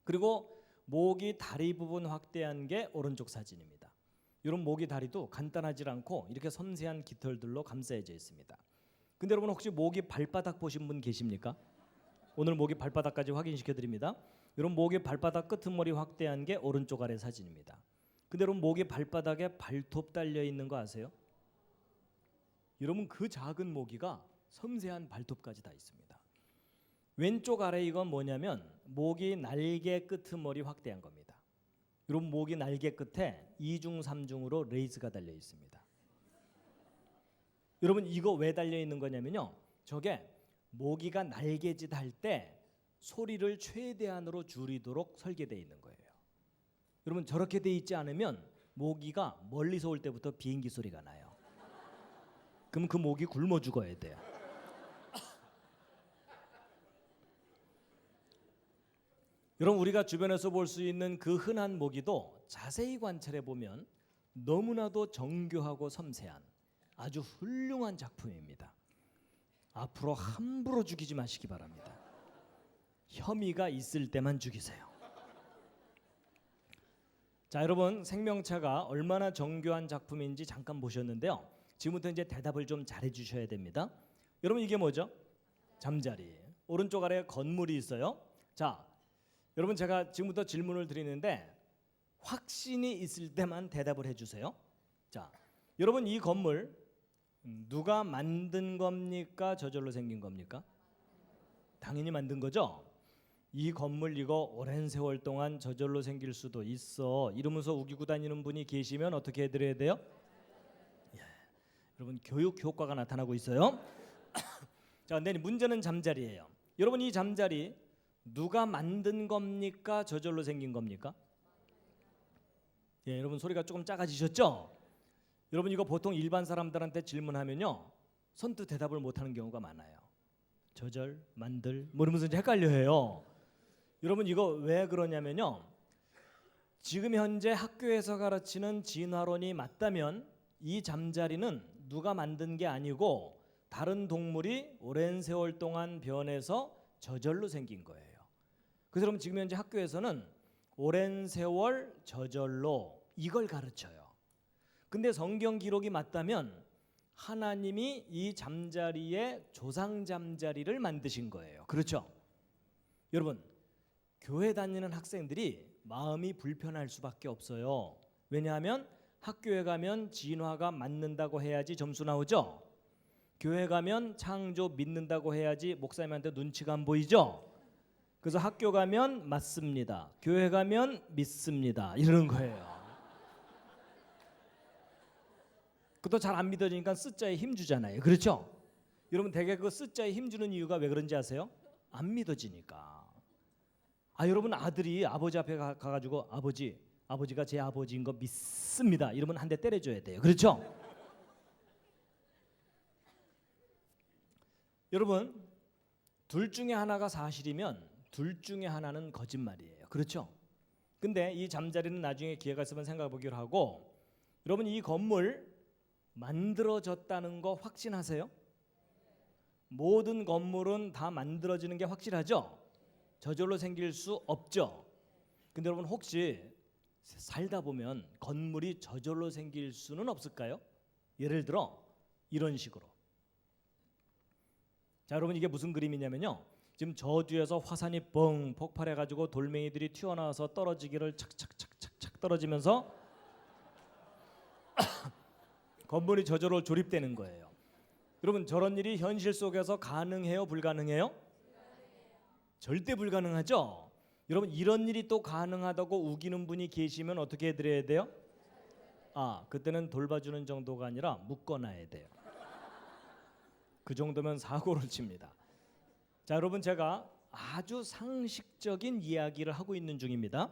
그리고 모기 다리 부분 확대한 게 오른쪽 사진입니다. 이런 모기 다리도 간단하지 않고 이렇게 섬세한 깃털들로 감싸져 있습니다. 근데 여러분 혹시 모기 발바닥 보신 분 계십니까? 오늘 모기 발바닥까지 확인시켜 드립니다. 이런 모기 발바닥 끄트머리 확대한 게 오른쪽 아래 사진입니다. 근데 여러분 모기 발바닥에 발톱 달려 있는 거 아세요? 여러분 그 작은 모기가 섬세한 발톱까지 다 있습니다. 왼쪽 아래 이건 뭐냐면 모기 날개 끄트머리 확대한 겁니다. 여러분 모기 날개 끝에 2중 3중으로 레이스가 달려 있습니다. 여러분 이거 왜 달려 있는 거냐면요, 저게 모기가 날개짓 할 때 소리를 최대한으로 줄이도록 설계되어 있는 거예요. 여러분 저렇게 돼 있지 않으면 모기가 멀리서 올 때부터 비행기 소리가 나요. 그럼 그 모기 굶어 죽어야 돼요. 여러분 우리가 주변에서 볼 수 있는 그 흔한 모기도 자세히 관찰해 보면 너무나도 정교하고 섬세한 아주 훌륭한 작품입니다. 앞으로 함부로 죽이지 마시기 바랍니다. 혐의가 있을 때만 죽이세요. 자, 여러분 생명차가 얼마나 정교한 작품인지 잠깐 보셨는데요. 지금부터 이제 대답을 좀 잘해 주셔야 됩니다. 여러분 이게 뭐죠? 잠자리. 오른쪽 아래에 건물이 있어요. 자, 여러분 제가 지금부터 질문을 드리는데 확신이 있을 때만 대답을 해 주세요. 자, 여러분 이 건물 누가 만든 겁니까? 저절로 생긴 겁니까? 당연히 만든 거죠. 이 건물 이거 오랜 세월 동안 저절로 생길 수도 있어 이러면서 우기고 다니는 분이 계시면 어떻게 해드려야 돼요? 예, 여러분 교육 효과가 나타나고 있어요. 자, 근데 문제는 잠자리예요. 여러분 이 잠자리 누가 만든 겁니까? 저절로 생긴 겁니까? 예, 여러분 소리가 조금 작아지셨죠? 여러분 이거 보통 일반 사람들한테 질문하면요 선뜻 대답을 못하는 경우가 많아요. 저절, 만들 뭐 이러면서 이제 헷갈려해요. 여러분 이거 왜 그러냐면요, 지금 현재 학교에서 가르치는 진화론이 맞다면 이 잠자리는 누가 만든 게 아니고 다른 동물이 오랜 세월 동안 변해서 저절로 생긴 거예요. 그래서 여러분 지금 현재 학교에서는 오랜 세월 저절로 이걸 가르쳐요. 근데 성경 기록이 맞다면 하나님이 이 잠자리에 조상 잠자리를 만드신 거예요. 그렇죠? 여러분 교회 다니는 학생들이 마음이 불편할 수밖에 없어요. 왜냐하면 학교에 가면 진화가 맞는다고 해야지 점수 나오죠. 교회 가면 창조 믿는다고 해야지 목사님한테 눈치가 안 보이죠. 그래서 학교 가면 맞습니다, 교회 가면 믿습니다 이러는 거예요. 그것도 잘 안 믿어지니까 쓰자에 힘 주잖아요. 그렇죠? 여러분 대개 그 쓰자에 힘 주는 이유가 왜 그런지 아세요? 안 믿어지니까. 여러분 아들이 아버지 앞에 가가지고 아버지가 제 아버지인 거 믿습니다 이러면 한 대 때려줘야 돼요. 그렇죠? 여러분 둘 중에 하나가 사실이면 둘 중에 하나는 거짓말이에요. 그렇죠? 근데 이 잠자리는 나중에 기회가 있으면 생각해 보기로 하고, 여러분 이 건물 만들어졌다는 거 확신하세요? 모든 건물은 다 만들어지는 게 확실하죠? 저절로 생길 수 없죠. 근데 여러분 혹시 살다 보면 건물이 저절로 생길 수는 없을까요? 예를 들어 이런 식으로. 자, 여러분 이게 무슨 그림이냐면요, 지금 저주에서 화산이 뻥 폭발해가지고 돌멩이들이 튀어나와서 떨어지기를 착착착착착 떨어지면서 건물이 저절로 조립되는 거예요. 여러분 저런 일이 현실 속에서 가능해요? 불가능해요? 절대 불가능하죠. 여러분 이런 일이 또 가능하다고 우기는 분이 계시면 어떻게 해드려야 돼요? 그때는 돌봐주는 정도가 아니라 묶어놔야 돼요. 그 정도면 사고를 칩니다. 자, 여러분 제가 아주 상식적인 이야기를 하고 있는 중입니다.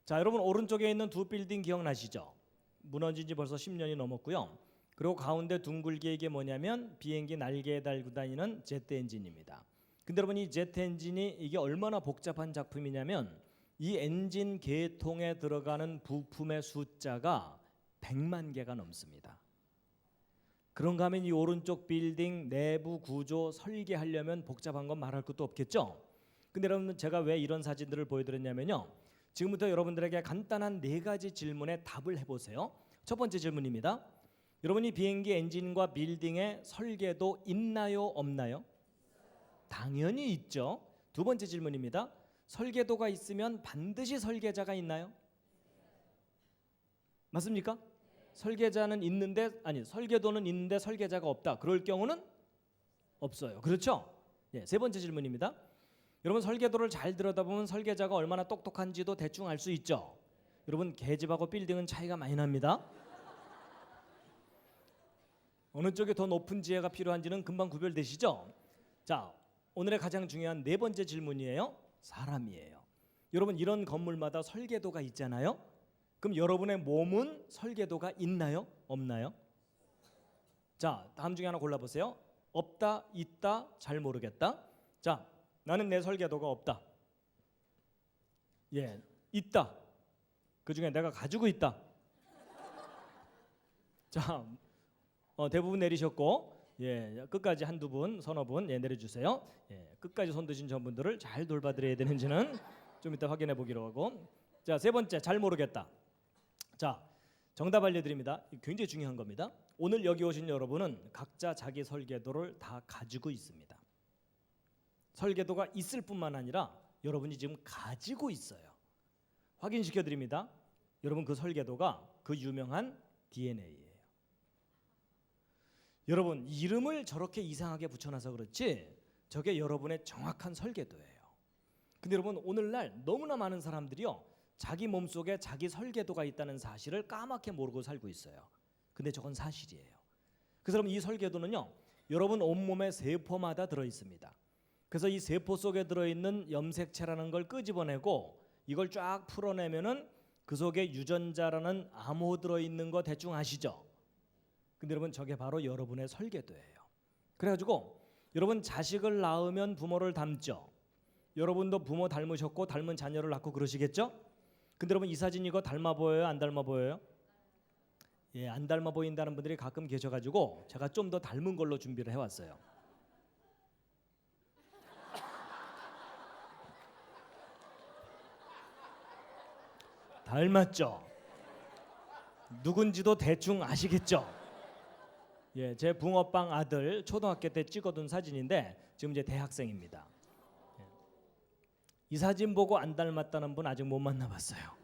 자, 여러분 오른쪽에 있는 두 빌딩 기억나시죠? 무너진 지 벌써 10년이 넘었고요. 그리고 가운데 둥글게 이게 뭐냐면 비행기 날개에 달고 다니는 제트 엔진입니다. 근데 여러분 이 제트 엔진이 이게 얼마나 복잡한 작품이냐면 이 엔진 계통에 들어가는 부품의 숫자가 100만 개가 넘습니다. 그런가 하면 이 오른쪽 빌딩 내부 구조 설계하려면 복잡한 건 말할 것도 없겠죠. 근데 여러분 제가 왜 이런 사진들을 보여드렸냐면요, 지금부터 여러분들에게 간단한 4가지 질문에 답을 해보세요. 첫 번째 질문입니다. 여러분이 비행기 엔진과 빌딩의 설계도 있나요? 없나요? 당연히 있죠. 두 번째 질문입니다. 설계도가 있으면 반드시 설계자가 있나요? 맞습니까? 설계자는 있는데 설계도는 있는데 설계자가 없다. 그럴 경우는 없어요. 그렇죠? 세 번째 질문입니다. 여러분 설계도를 잘 들여다보면 설계자가 얼마나 똑똑한지도 대충 알 수 있죠. 여러분 계집하고 빌딩은 차이가 많이 납니다. 어느 쪽에 더 높은 지혜가 필요한지는 금방 구별되시죠? 자, 오늘의 가장 중요한 4번째 질문이에요. 사람이에요. 여러분 이런 건물마다 설계도가 있잖아요. 그럼 여러분의 몸은 설계도가 있나요? 없나요? 자, 다음 중에 하나 골라보세요. 없다, 있다, 잘 모르겠다. 자, 나는 내 설계도가 없다. 있다. 그 중에 내가 가지고 있다. 자, 대부분 내리셨고, 끝까지 한두 분, 서너 분 내려주세요. 끝까지 손 드신 전분들을 잘 돌봐드려야 되는지는 좀 이따 확인해 보기로 하고. 자, 세 번째, 잘 모르겠다. 자, 정답 알려드립니다. 굉장히 중요한 겁니다. 오늘 여기 오신 여러분은 각자 자기 설계도를 다 가지고 있습니다. 설계도가 있을 뿐만 아니라 여러분이 지금 가지고 있어요. 확인시켜 드립니다. 여러분, 그 설계도가 그 유명한 DNA예요. 여러분, 이름을 저렇게 이상하게 붙여놔서 그렇지 저게 여러분의 정확한 설계도예요. 근데 여러분, 오늘날 너무나 많은 사람들이요, 자기 몸속에 자기 설계도가 있다는 사실을 까맣게 모르고 살고 있어요. 근데 저건 사실이에요. 그래서 여러분, 이 설계도는요, 여러분 온몸의 세포마다 들어있습니다. 그래서 이 세포 속에 들어있는 염색체라는 걸 끄집어내고 이걸 쫙 풀어내면은 그 속에 유전자라는 암호 들어있는 거 대충 아시죠? 근데 여러분, 저게 바로 여러분의 설계도예요. 그래가지고 여러분, 자식을 낳으면 부모를 닮죠. 여러분도 부모 닮으셨고 닮은 자녀를 낳고 그러시겠죠? 근데 여러분, 이 사진 이거 닮아 보여요? 안 닮아 보여요? 예, 안 닮아 보인다는 분들이 가끔 계셔가지고 제가 좀 더 닮은 걸로 준비를 해왔어요. 닮았죠? 누군지도 대충 아시겠죠? 예, 제 붕어빵 아들 초등학교 때 찍어둔 사진인데 지금 이제 대학생입니다. 예. 이 사진 보고 안 닮았다는 분 아직 못 만나봤어요.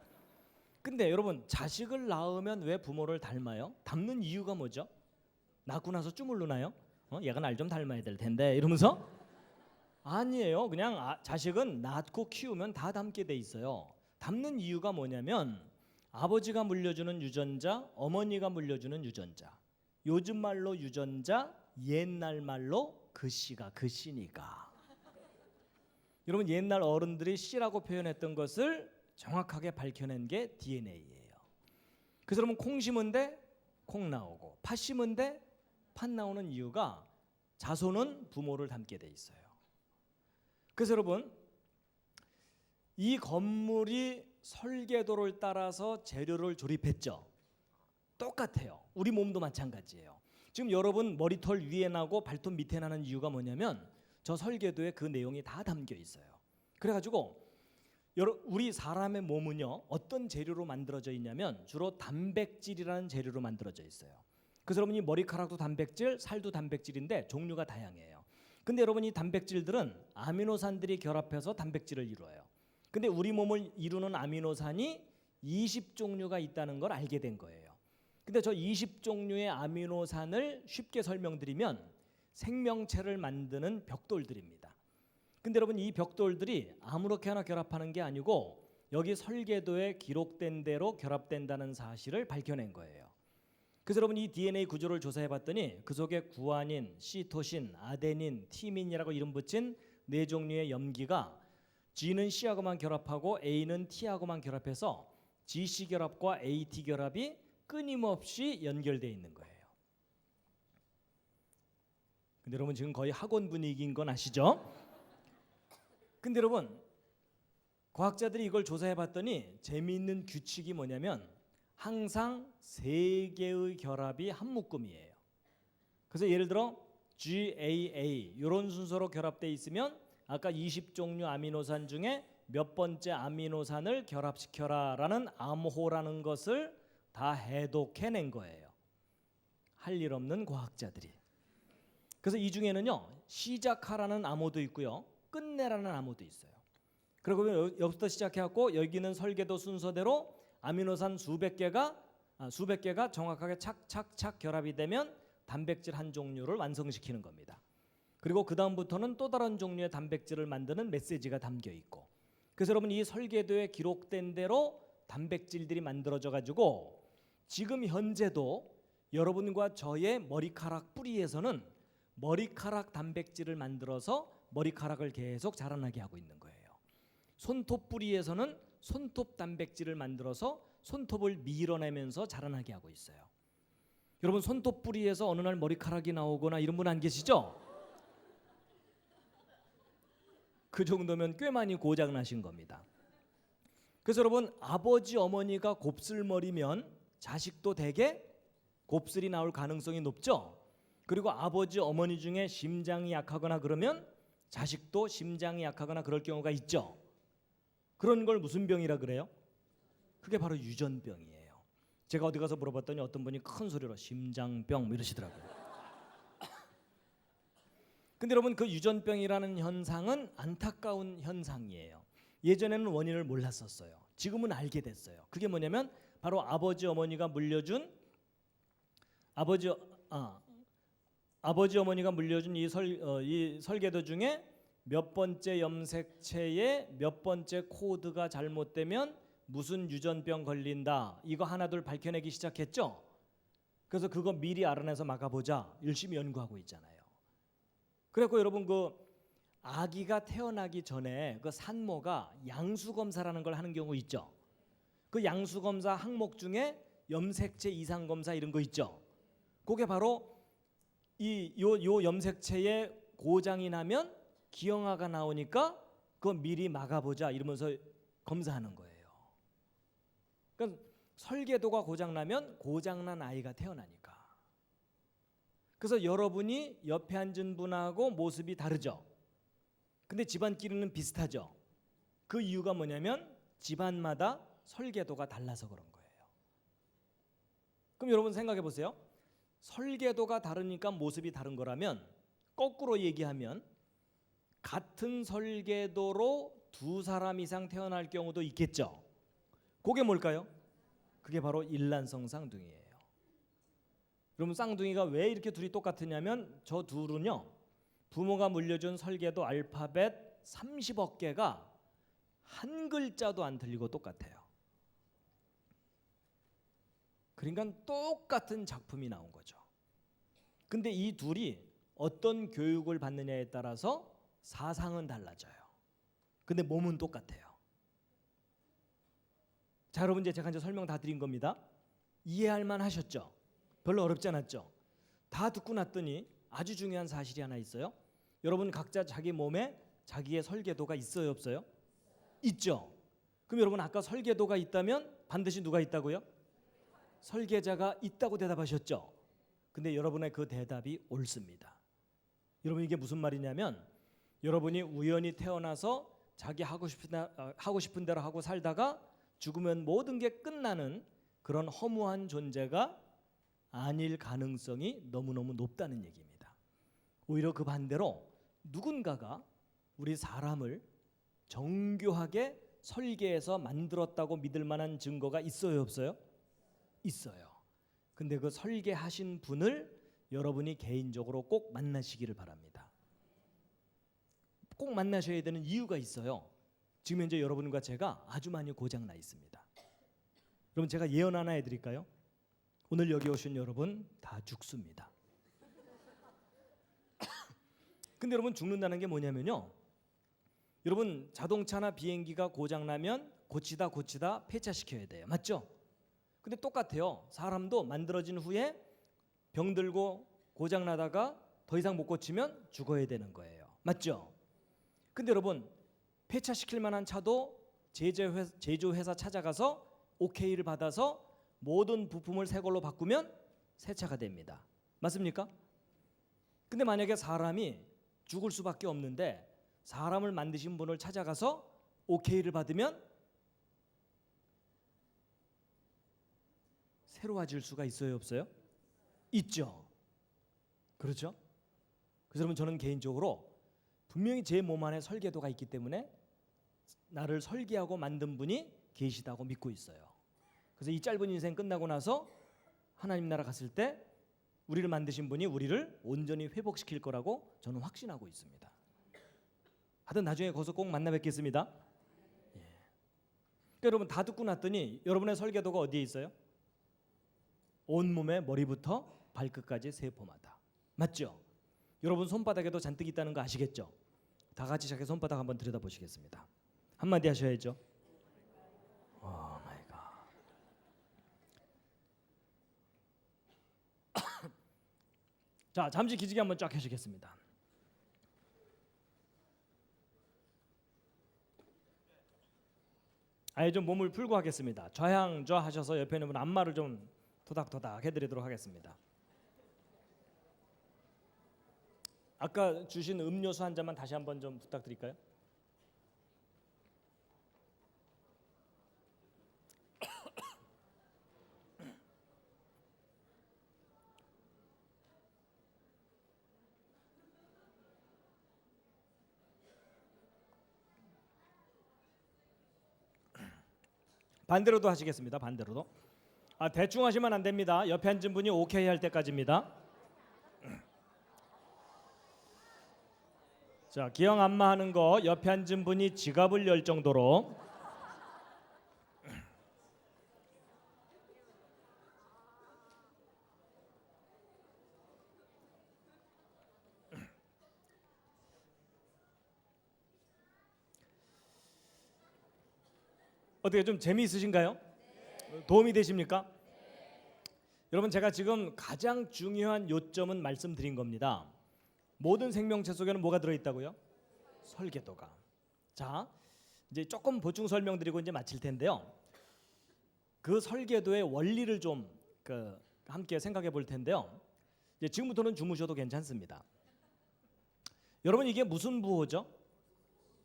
근데 여러분, 자식을 낳으면 왜 부모를 닮아요? 닮는 이유가 뭐죠? 낳고 나서 주물르나요? 얘가 날 좀 닮아야 될 텐데 이러면서? 아니에요. 그냥 자식은 낳고 키우면 다 닮게 돼 있어요. 닮는 이유가 뭐냐면 아버지가 물려주는 유전자, 어머니가 물려주는 유전자. 요즘 말로 유전자, 옛날 말로 그 씨가 그 씨니까. 여러분, 옛날 어른들이 씨라고 표현했던 것을 정확하게 밝혀낸 게 DNA예요. 그래서 여러분, 콩 심은데 콩 나오고 팥 심은데 팥 나오는 이유가 자손은 부모를 닮게 돼 있어요. 그래서 여러분, 이 건물이 설계도를 따라서 재료를 조립했죠. 똑같아요. 우리 몸도 마찬가지예요. 지금 여러분 머리털 위에 나고 발톱 밑에 나는 이유가 뭐냐면 저 설계도에 그 내용이 다 담겨 있어요. 그래가지고 우리 사람의 몸은요, 어떤 재료로 만들어져 있냐면 주로 단백질이라는 재료로 만들어져 있어요. 그래서 여러분이 머리카락도 단백질, 살도 단백질인데 종류가 다양해요. 근데 여러분, 이 단백질들은 아미노산들이 결합해서 단백질을 이루어요. 근데 우리 몸을 이루는 아미노산이 20종류가 있다는 걸 알게 된 거예요. 근데 저 20종류의 아미노산을 쉽게 설명드리면 생명체를 만드는 벽돌들입니다. 근데 여러분, 이 벽돌들이 아무렇게나 결합하는 게 아니고 여기 설계도에 기록된 대로 결합된다는 사실을 밝혀낸 거예요. 그래서 여러분, 이 DNA 구조를 조사해 봤더니 그 속에 구아닌, 시토신, 아데닌, 티민이라고 이름 붙인 4종류의 염기가 G는 C하고만 결합하고 A는 T하고만 결합해서 GC 결합과 AT 결합이 끊임없이 연결되어 있는 거예요. 근데 여러분, 지금 거의 학원 분위기인 건 아시죠? 근데 여러분, 과학자들이 이걸 조사해 봤더니 재미있는 규칙이 뭐냐면 항상 3개의 결합이 한 묶음이에요. 그래서 예를 들어 GAA 이런 순서로 결합되어 있으면 아까 20종류 아미노산 중에 몇 번째 아미노산을 결합시켜라 라는 암호라는 것을 다 해독해낸 거예요. 할 일 없는 과학자들이. 그래서 이 중에는요, 시작하라는 암호도 있고요, 끝내라는 암호도 있어요. 그리고 여기부터 시작해갖고 여기는 설계도 순서대로 아미노산 수백 개가 정확하게 착착착 결합이 되면 단백질 한 종류를 완성시키는 겁니다. 그리고 그 다음부터는 또 다른 종류의 단백질을 만드는 메시지가 담겨 있고, 그래서 여러분, 이 설계도에 기록된 대로 단백질들이 만들어져 가지고 지금 현재도 여러분과 저의 머리카락 뿌리에서는 머리카락 단백질을 만들어서 머리카락을 계속 자라나게 하고 있는 거예요. 손톱 뿌리에서는 손톱 단백질을 만들어서 손톱을 밀어내면서 자라나게 하고 있어요. 여러분, 손톱 뿌리에서 어느 날 머리카락이 나오거나 이런 분 안 계시죠? 그 정도면 꽤 많이 고장 나신 겁니다. 그래서 여러분, 아버지 어머니가 곱슬머리면 자식도 대개 곱슬이 나올 가능성이 높죠. 그리고 아버지 어머니 중에 심장이 약하거나 그러면 자식도 심장이 약하거나 그럴 경우가 있죠. 그런 걸 무슨 병이라 그래요? 그게 바로 유전병이에요. 제가 어디 가서 물어봤더니 어떤 분이 큰 소리로 심장병 뭐 이러시더라고요. 근데 여러분, 그 유전병이라는 현상은 안타까운 현상이에요. 예전에는 원인을 몰랐었어요. 지금은 알게 됐어요. 그게 뭐냐면 바로 아버지 어머니가 물려준 이 설계도 중에 몇 번째 염색체의 몇 번째 코드가 잘못되면 무슨 유전병 걸린다, 이거 하나둘 밝혀내기 시작했죠. 그래서 그거 미리 알아내서 막아보자 열심히 연구하고 있잖아요. 그래서 여러분, 그 아기가 태어나기 전에 그 산모가 양수 검사라는 걸 하는 경우 있죠. 그 양수 검사 항목 중에 염색체 이상 검사 이런 거 있죠. 그게 바로 요 염색체에 고장이 나면 기형아가 나오니까 그거 미리 막아보자 이러면서 검사하는 거예요. 그러니까 설계도가 고장나면 고장난 아이가 태어나니까. 그래서 여러분이 옆에 앉은 분하고 모습이 다르죠. 근데 집안끼리는 비슷하죠. 그 이유가 뭐냐면 집안마다 설계도가 달라서 그런 거예요. 그럼 여러분 생각해 보세요. 설계도가 다르니까 모습이 다른 거라면 거꾸로 얘기하면 같은 설계도로 두 사람 이상 태어날 경우도 있겠죠. 그게 뭘까요? 그게 바로 일란성 쌍둥이에요. 여러분, 쌍둥이가 왜 이렇게 둘이 똑같으냐면 저 둘은요, 부모가 물려준 설계도 알파벳 30억 개가 한 글자도 안 틀리고 똑같아요. 그러니까 똑같은 작품이 나온 거죠. 근데 이 둘이 어떤 교육을 받느냐에 따라서 사상은 달라져요. 근데 몸은 똑같아요. 자, 여러분, 제가 이제 설명 다 드린 겁니다. 이해할 만 하셨죠? 별로 어렵지 않았죠? 다 듣고 났더니 아주 중요한 사실이 하나 있어요. 여러분, 각자 자기 몸에 자기의 설계도가 있어요, 없어요? 있죠. 그럼 여러분, 아까 설계도가 있다면 반드시 누가 있다고요? 설계자가 있다고 대답하셨죠? 근데 여러분의 그 대답이 옳습니다. 여러분, 이게 무슨 말이냐면 여러분이 우연히 태어나서 자기 하고 싶은 대로 하고 살다가 죽으면 모든 게 끝나는 그런 허무한 존재가 아닐 가능성이 너무너무 높다는 얘기입니다. 오히려 그 반대로 누군가가 우리 사람을 정교하게 설계해서 만들었다고 믿을 만한 증거가 있어요, 없어요? 있어요. 근데 그 설계하신 분을 여러분이 개인적으로 꼭 만나시기를 바랍니다. 꼭 만나셔야 되는 이유가 있어요. 지금 현재 여러분과 제가 아주 많이 고장나 있습니다. 여러분, 제가 예언 하나 해드릴까요? 오늘 여기 오신 여러분 다 죽습니다. 근데 여러분, 죽는다는 게 뭐냐면요, 여러분, 자동차나 비행기가 고장나면 고치다 폐차시켜야 돼요. 맞죠? 근데 똑같아요. 사람도 만들어진 후에 병들고 고장나다가 더 이상 못 고치면 죽어야 되는 거예요. 맞죠? 근데 여러분, 폐차시킬 만한 차도 제조회사 찾아가서 오케이를 받아서 모든 부품을 새 걸로 바꾸면 새 차가 됩니다. 맞습니까? 근데 만약에 사람이 죽을 수밖에 없는데 사람을 만드신 분을 찾아가서 오케이를 받으면 새로워질 수가 있어요, 없어요? 있죠. 그렇죠? 그래서 여러분, 저는 개인적으로 분명히 제 몸 안에 설계도가 있기 때문에 나를 설계하고 만든 분이 계시다고 믿고 있어요. 그래서 이 짧은 인생 끝나고 나서 하나님 나라 갔을 때 우리를 만드신 분이 우리를 온전히 회복시킬 거라고 저는 확신하고 있습니다. 하여튼 나중에 거기서 꼭 만나 뵙겠습니다. 예. 그러니까 여러분, 다 듣고 났더니 여러분의 설계도가 어디에 있어요? 온몸의 머리부터 발끝까지 세포마다. 맞죠? 여러분 손바닥에도 잔뜩 있다는 거 아시겠죠? 다 같이 자기 손바닥 한번 들여다보시겠습니다. 한마디 하셔야죠. 오 마이 갓. 자, 잠시 기지개 한번 쫙 해주겠습니다. 아예 좀 몸을 풀고 하겠습니다. 좌향좌 하셔서 옆에 있는 분 안마를 좀 토닥토닥 해드리도록 하겠습니다. 아까 주신 음료수 한 잔만 다시 한번 좀 부탁드릴까요? 반대로도 하시겠습니다. 반대로도. 대충 하시면 안 됩니다. 옆에 앉은 분이 오케이 할 때까지입니다. 자, 기형 안마하는 거 옆에 앉은 분이 지갑을 열 정도로. 어떻게 좀 재미있으신가요? 도움이 되십니까? 여러분, 제가 지금 가장 중요한 요점은 말씀드린 겁니다. 모든 생명체 속에는 뭐가 들어있다고요? 설계도가. 자, 이제 조금 보충 설명드리고 이제 마칠 텐데요. 그 설계도의 원리를 좀 함께 생각해 볼 텐데요. 이제 지금부터는 주무셔도 괜찮습니다. 여러분, 이게 무슨 부호죠?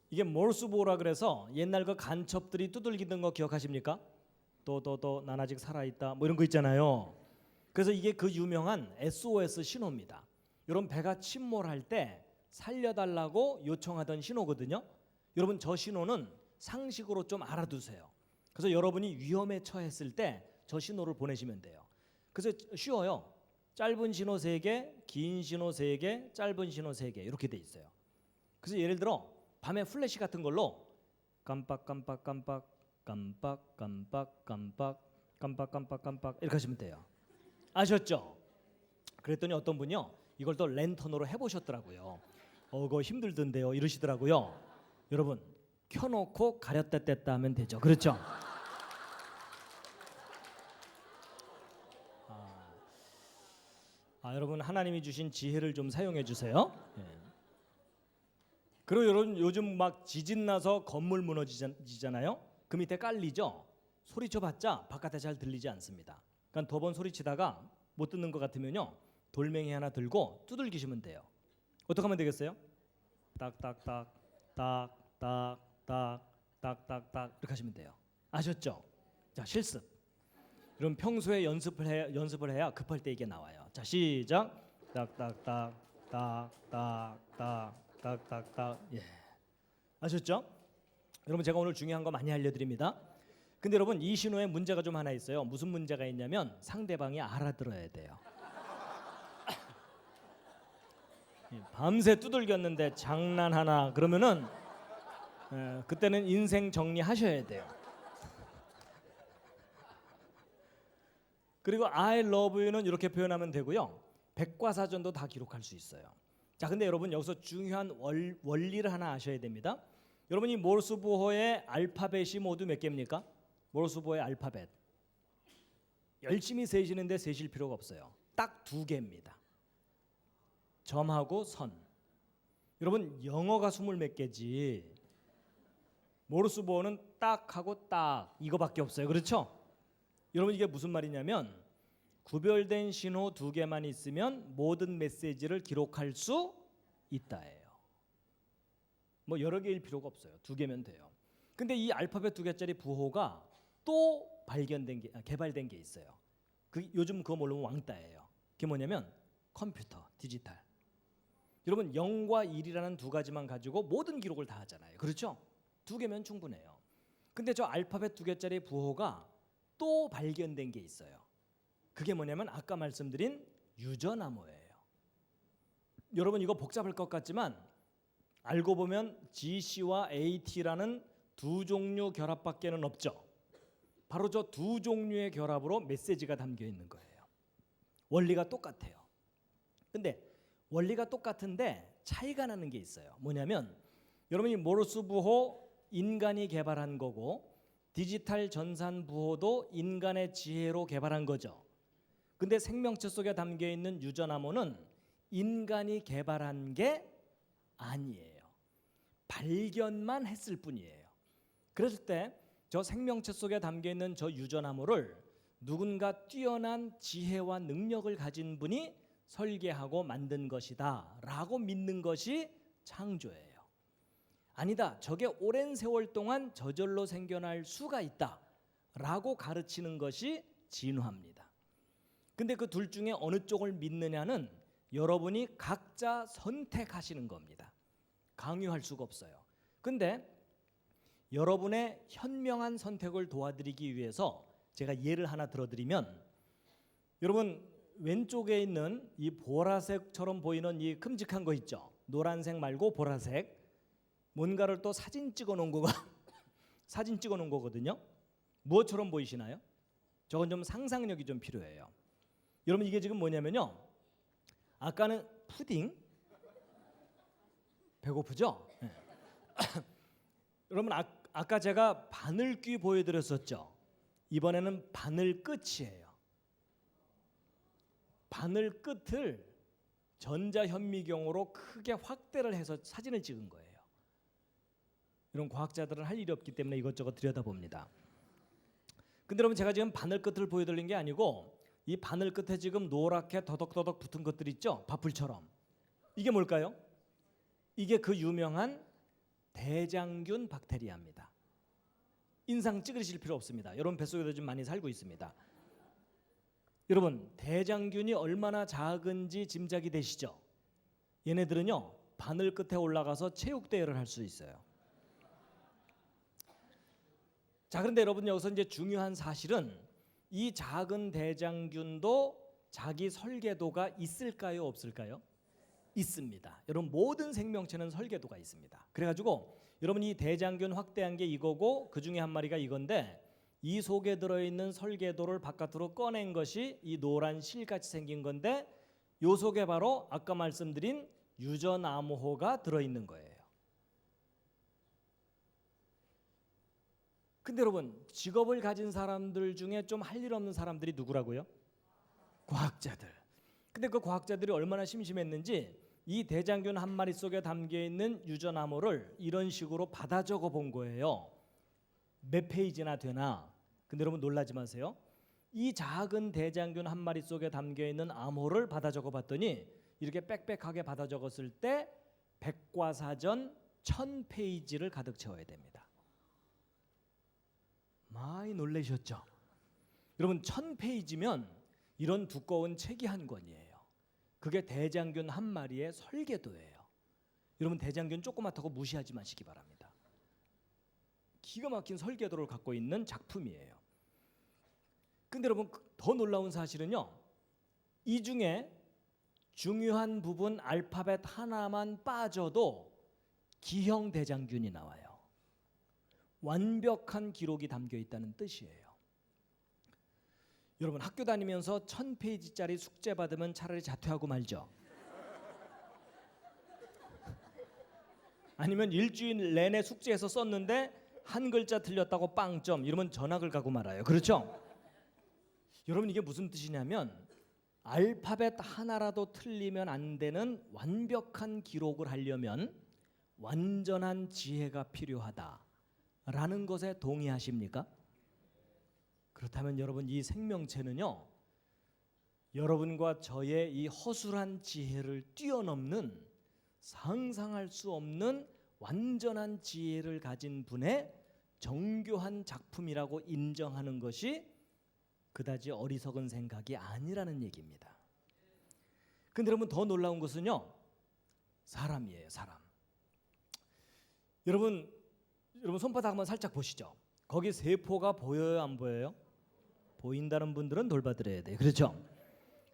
이게 모르스 부호라 그래서 옛날 그 간첩들이 두들기던 거 기억하십니까? 또 난 아직 살아있다 뭐 이런 거 있잖아요. 그래서 이게 그 유명한 SOS 신호입니다. 여러분, 배가 침몰할 때 살려달라고 요청하던 신호거든요. 여러분, 저 신호는 상식으로 좀 알아두세요. 그래서 여러분이 위험에 처했을 때 저 신호를 보내시면 돼요. 그래서 쉬워요. 짧은 신호 3개, 긴 신호 3개, 짧은 신호 3개 이렇게 돼 있어요. 그래서 예를 들어 밤에 플래시 같은 걸로 깜빡깜빡깜빡 깜빡깜빡깜빡 깜빡깜빡깜빡 이렇게 하시면 돼요. 아셨죠? 그랬더니 어떤 분이요, 이걸 또 랜턴으로 해보셨더라고요. 그거 힘들던데요 이러시더라고요. 여러분, 켜놓고 가렸다 뗐다 하면 되죠. 그렇죠? 여러분, 하나님이 주신 지혜를 좀 사용해 주세요. 그리고 여러분, 요즘 막 지진 나서 건물 무너지잖아요. 그 밑에 깔리죠. 소리쳐봤자 바깥에 잘 들리지 않습니다. 그러니까 더 번 소리치다가 못 듣는 것 같으면요, 돌멩이 하나 들고 두들기시면 돼요. 어떻게 하면 되겠어요? 딱딱딱 딱딱딱 딱딱딱 이렇게 하시면 돼요. 아셨죠? 자, 실습. 여러분, 평소에 연습을 해야 급할 때 이게 나와요. 자, 시작. 딱딱딱 딱딱딱 딱딱딱. 예. 아셨죠? 여러분, 제가 오늘 중요한 거 많이 알려드립니다. 근데 여러분, 이 신호에 문제가 좀 하나 있어요. 무슨 문제가 있냐면 상대방이 알아들어야 돼요. 밤새 두들겼는데 장난하나 그러면은 그때는 인생 정리하셔야 돼요. 그리고 I love you는 이렇게 표현하면 되고요. 백과사전도 다 기록할 수 있어요. 자, 근데 여러분, 여기서 중요한 원리를 하나 아셔야 됩니다. 여러분, 이 모르스 부호의 알파벳이 모두 몇 개입니까? 모르스 부호의 알파벳. 열심히 세시는데 세실 필요가 없어요. 딱 2개입니다. 점하고 선. 여러분, 영어가 20 몇 개지 모르스 부호는 딱 하고 딱 이거밖에 없어요. 그렇죠? 여러분, 이게 무슨 말이냐면 구별된 신호 2개만 있으면 모든 메시지를 기록할 수 있다예요. 뭐 여러 개일 필요가 없어요. 2개면 돼요. 근데 이 알파벳 2개짜리 부호가 또 개발된 게 있어요. 요즘 그거 모르면 왕따예요. 그게 뭐냐면 컴퓨터, 디지털. 여러분, 0과 1이라는 2가지만 가지고 모든 기록을 다 하잖아요. 그렇죠? 2개면 충분해요. 근데 저 알파벳 2개짜리 부호가 또 발견된 게 있어요. 그게 뭐냐면 아까 말씀드린 유전암호예요. 여러분, 이거 복잡할 것 같지만 알고 보면 GC와 AT라는 2 종류 결합밖에는 없죠. 바로 저 2 종류의 결합으로 메시지가 담겨 있는 거예요. 원리가 똑같아요. 근데 원리가 똑같은데 차이가 나는 게 있어요. 뭐냐면 여러분이 모르스 부호 인간이 개발한 거고 디지털 전산 부호도 인간의 지혜로 개발한 거죠. 근데 생명체 속에 담겨 있는 유전암호는 인간이 개발한 게 아니에요. 발견만 했을 뿐이에요. 그랬을 때 저 생명체 속에 담겨 있는 저 유전암호를 누군가 뛰어난 지혜와 능력을 가진 분이 설계하고 만든 것이다 라고 믿는 것이 창조예요. 아니다, 저게 오랜 세월 동안 저절로 생겨날 수가 있다 라고 가르치는 것이 진화입니다. 근데 그 둘 중에 어느 쪽을 믿느냐는 여러분이 각자 선택하시는 겁니다. 강요할 수가 없어요. 근데 여러분의 현명한 선택을 도와드리기 위해서 제가 예를 하나 들어드리면, 여러분 왼쪽에 있는 이 보라색처럼 보이는 이 큼직한 거 있죠. 노란색 말고 보라색. 뭔가를 또 사진 찍어 놓은 거가 사진 찍어 놓은 거거든요. 무엇처럼 보이시나요? 저건 좀 상상력이 좀 필요해요. 여러분 이게 지금 뭐냐면요. 아까는 푸딩 배고프죠? 네. 여러분 아까 제가 바늘귀 보여드렸었죠. 이번에는 바늘 끝이에요. 바늘 끝을 전자현미경으로 크게 확대를 해서 사진을 찍은 거예요. 이런 과학자들은 할 일이 없기 때문에 이것저것 들여다봅니다. 근데 여러분 제가 지금 바늘 끝을 보여드린 게 아니고 이 바늘 끝에 지금 노랗게 더덕더덕 붙은 것들 있죠? 밥풀처럼. 이게 뭘까요? 이게 그 유명한 대장균 박테리아입니다. 인상 찌그리실 필요 없습니다. 여러분 뱃속에도 좀 많이 살고 있습니다. 여러분 대장균이 얼마나 작은지 짐작이 되시죠? 얘네들은요 바늘 끝에 올라가서 체육대회를 할 수 있어요. 자, 그런데 여러분 여기서 이제 중요한 사실은 이 작은 대장균도 자기 설계도가 있을까요, 없을까요? 있습니다. 여러분 모든 생명체는 설계도가 있습니다. 그래가지고 여러분 이 대장균 확대한 게 이거고 그 중에 한 마리가 이건데, 이 속에 들어있는 설계도를 바깥으로 꺼낸 것이 이 노란 실같이 생긴 건데, 요 속에 바로 아까 말씀드린 유전암호가 들어있는 거예요. 근데 여러분 직업을 가진 사람들 중에 좀 할 일 없는 사람들이 누구라고요? 과학자들. 근데 그 과학자들이 얼마나 심심했는지 이 대장균 한 마리 속에 담겨 있는 유전암호를 이런 식으로 받아 적어 본 거예요. 몇 페이지나 되나? 근데 여러분 놀라지 마세요. 이 작은 대장균 한 마리 속에 담겨 있는 암호를 받아 적어 봤더니 이렇게 빽빽하게 받아 적었을 때 백과사전 1000페이지를 가득 채워야 됩니다. 많이 놀라셨죠? 여러분 1000페이지면 이런 두꺼운 책이 한 권이에요. 그게 대장균 한 마리의 설계도예요. 여러분 대장균 조그맣다고 무시하지 마시기 바랍니다. 기가 막힌 설계도를 갖고 있는 작품이에요. 근데 여러분 더 놀라운 사실은요, 이 중에 중요한 부분 알파벳 하나만 빠져도 기형 대장균이 나와요. 완벽한 기록이 담겨 있다는 뜻이에요. 여러분 학교 다니면서 1000페이지짜리 숙제 받으면 차라리 자퇴하고 말죠. 아니면 일주일 내내 숙제해서 썼는데 한 글자 틀렸다고 빵점 이러면 전학을 가고 말아요. 그렇죠? 여러분 이게 무슨 뜻이냐면 알파벳 하나라도 틀리면 안 되는 완벽한 기록을 하려면 완전한 지혜가 필요하다라는 것에 동의하십니까? 그렇다면 여러분 이 생명체는요, 여러분과 저의 이 허술한 지혜를 뛰어넘는 상상할 수 없는 완전한 지혜를 가진 분의 정교한 작품이라고 인정하는 것이 그다지 어리석은 생각이 아니라는 얘기입니다. 근데 여러분 더 놀라운 것은요, 사람이에요. 사람. 여러분 손바닥 한번 살짝 보시죠. 거기 세포가 보여요, 안 보여요? 보인다는 분들은 돌봐드려야 돼요. 그렇죠?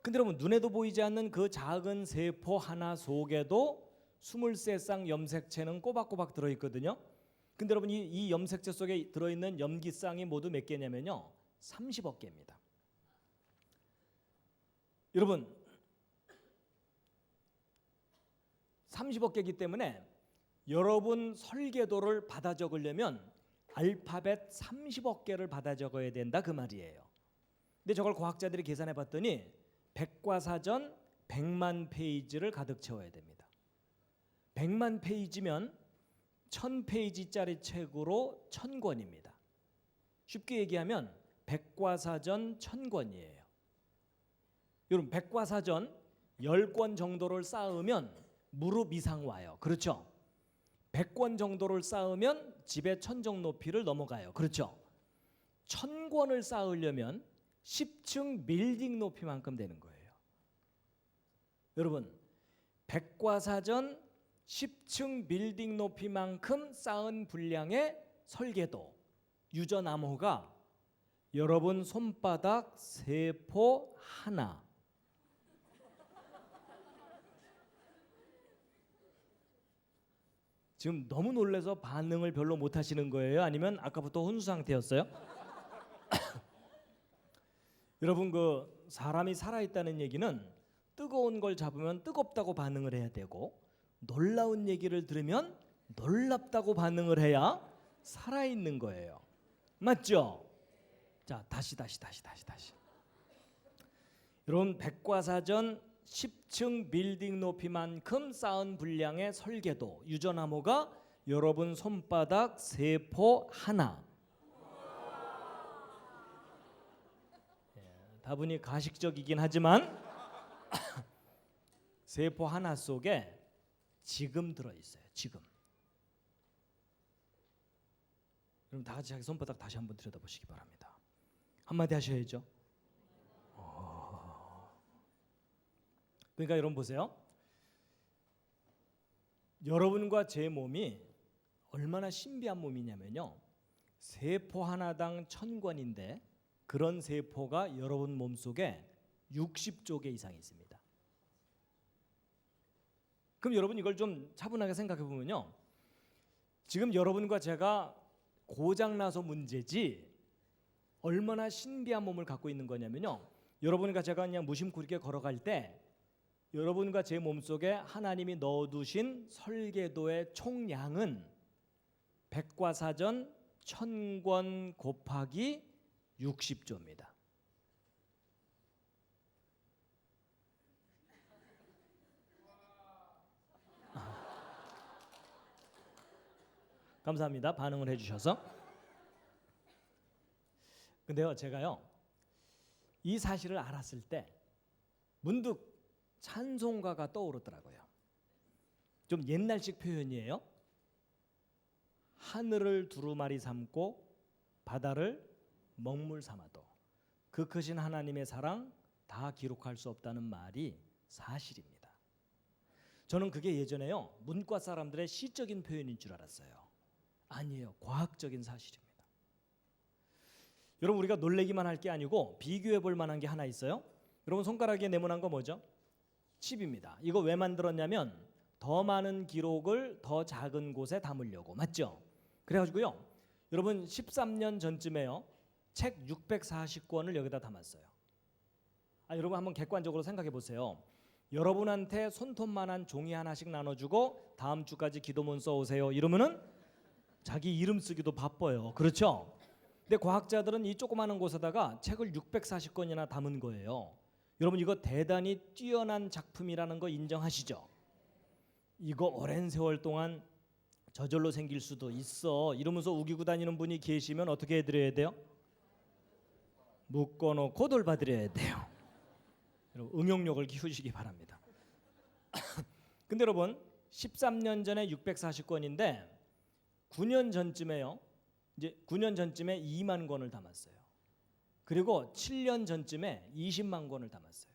근데 여러분 눈에도 보이지 않는 그 작은 세포 하나 속에도 23쌍 염색체는 꼬박꼬박 들어있거든요. 근데 여러분 이 염색체 속에 들어있는 염기쌍이 모두 몇 개냐면요, 30억 개입니다. 여러분 30억 개이기 때문에 여러분 설계도를 받아 적으려면 알파벳 30억 개를 받아 적어야 된다 그 말이에요. 근데 저걸 과학자들이 계산해 봤더니 백과사전 100만 페이지를 가득 채워야 됩니다. 100만 페이지면 1000페이지짜리 책으로 1000권입니다. 쉽게 얘기하면 백과사전 1000권이에요. 여러분 백과사전 10권 정도를 쌓으면 무릎 이상 와요. 그렇죠? 100권 정도를 쌓으면 집의 천정 높이를 넘어가요. 그렇죠? 1000권을 쌓으려면 10층 빌딩 높이만큼 되는 거예요. 여러분 백과사전 10층 빌딩 높이만큼 쌓은 분량의 설계도 유전암호가 여러분 손바닥 세포 하나. 지금 너무 놀라서 반응을 별로 못 하시는 거예요? 아니면 아까부터 혼수 상태였어요? 여러분, 그 사람이 살아있다는 얘기는 뜨거운 걸 잡으면 뜨겁다고 반응을 해야 되고, 놀라운 얘기를 들으면 놀랍다고 반응을 해야 살아있는 거예요. 맞죠? 자, 다시. 여러분, 백과사전 10층 빌딩 높이만큼 쌓은 분량의 설계도 유전암호가 여러분 손바닥 세포 하나. 다분히 가식적이긴 하지만 세포 하나 속에 지금 들어있어요. 지금. 그럼 다 같이 자기 손바닥 다시 한번 들여다보시기 바랍니다. 한마디 하셔야죠. 그러니까 여러분 보세요. 여러분과 제 몸이 얼마나 신비한 몸이냐면요. 세포 하나당 1000권인데 그런 세포가 여러분 몸속에 60조 개 이상 있습니다. 그럼 여러분 이걸 좀 차분하게 생각해 보면요. 지금 여러분과 제가 고장나서 문제지 얼마나 신비한 몸을 갖고 있는 거냐면요. 여러분과 제가 그냥 무심코 이렇게 걸어갈 때 여러분과 제 몸속에 하나님이 넣어두신 설계도의 총량은 백과사전 1000권 곱하기 60조입니다. 감사합니다. 반응을 해주셔서. 근데요, 제가요 이 사실을 알았을 때 문득 찬송가가 떠오르더라고요. 좀 옛날식 표현이에요. 하늘을 두루마리 삼고 바다를 먹물 삼아도 그 크신 하나님의 사랑 다 기록할 수 없다는 말이 사실입니다. 저는 그게 예전에요 문과 사람들의 시적인 표현인 줄 알았어요. 아니에요. 과학적인 사실입니다. 여러분, 우리가 놀래기만 할 게 아니고 비교해 볼 만한 게 하나 있어요. 여러분, 손가락에 네모난 거 뭐죠? 칩입니다. 이거 왜 만들었냐면 더 많은 기록을 더 작은 곳에 담으려고. 맞죠? 그래가지고요 여러분 13년 전쯤에요 책 640권을 여기다 담았어요. 여러분 한번 객관적으로 생각해 보세요. 여러분한테 손톱만한 종이 하나씩 나눠주고 다음 주까지 기도문 써오세요 이러면은 자기 이름 쓰기도 바빠요. 그렇죠? 근데 과학자들은 이 조그마한 곳에다가 책을 640권이나 담은 거예요. 여러분 이거 대단히 뛰어난 작품이라는 거 인정하시죠? 이거 오랜 세월 동안 저절로 생길 수도 있어 이러면서 우기고 다니는 분이 계시면 어떻게 해드려야 돼요? 묶어놓고 돌봐드려야 돼요. 여러분 응용력을 키우시기 바랍니다. 근데 여러분 13년 전에 640권인데 9년 전쯤에요. 이제 9년 전쯤에 2만 권을 담았어요. 그리고 7년 전쯤에 20만 권을 담았어요.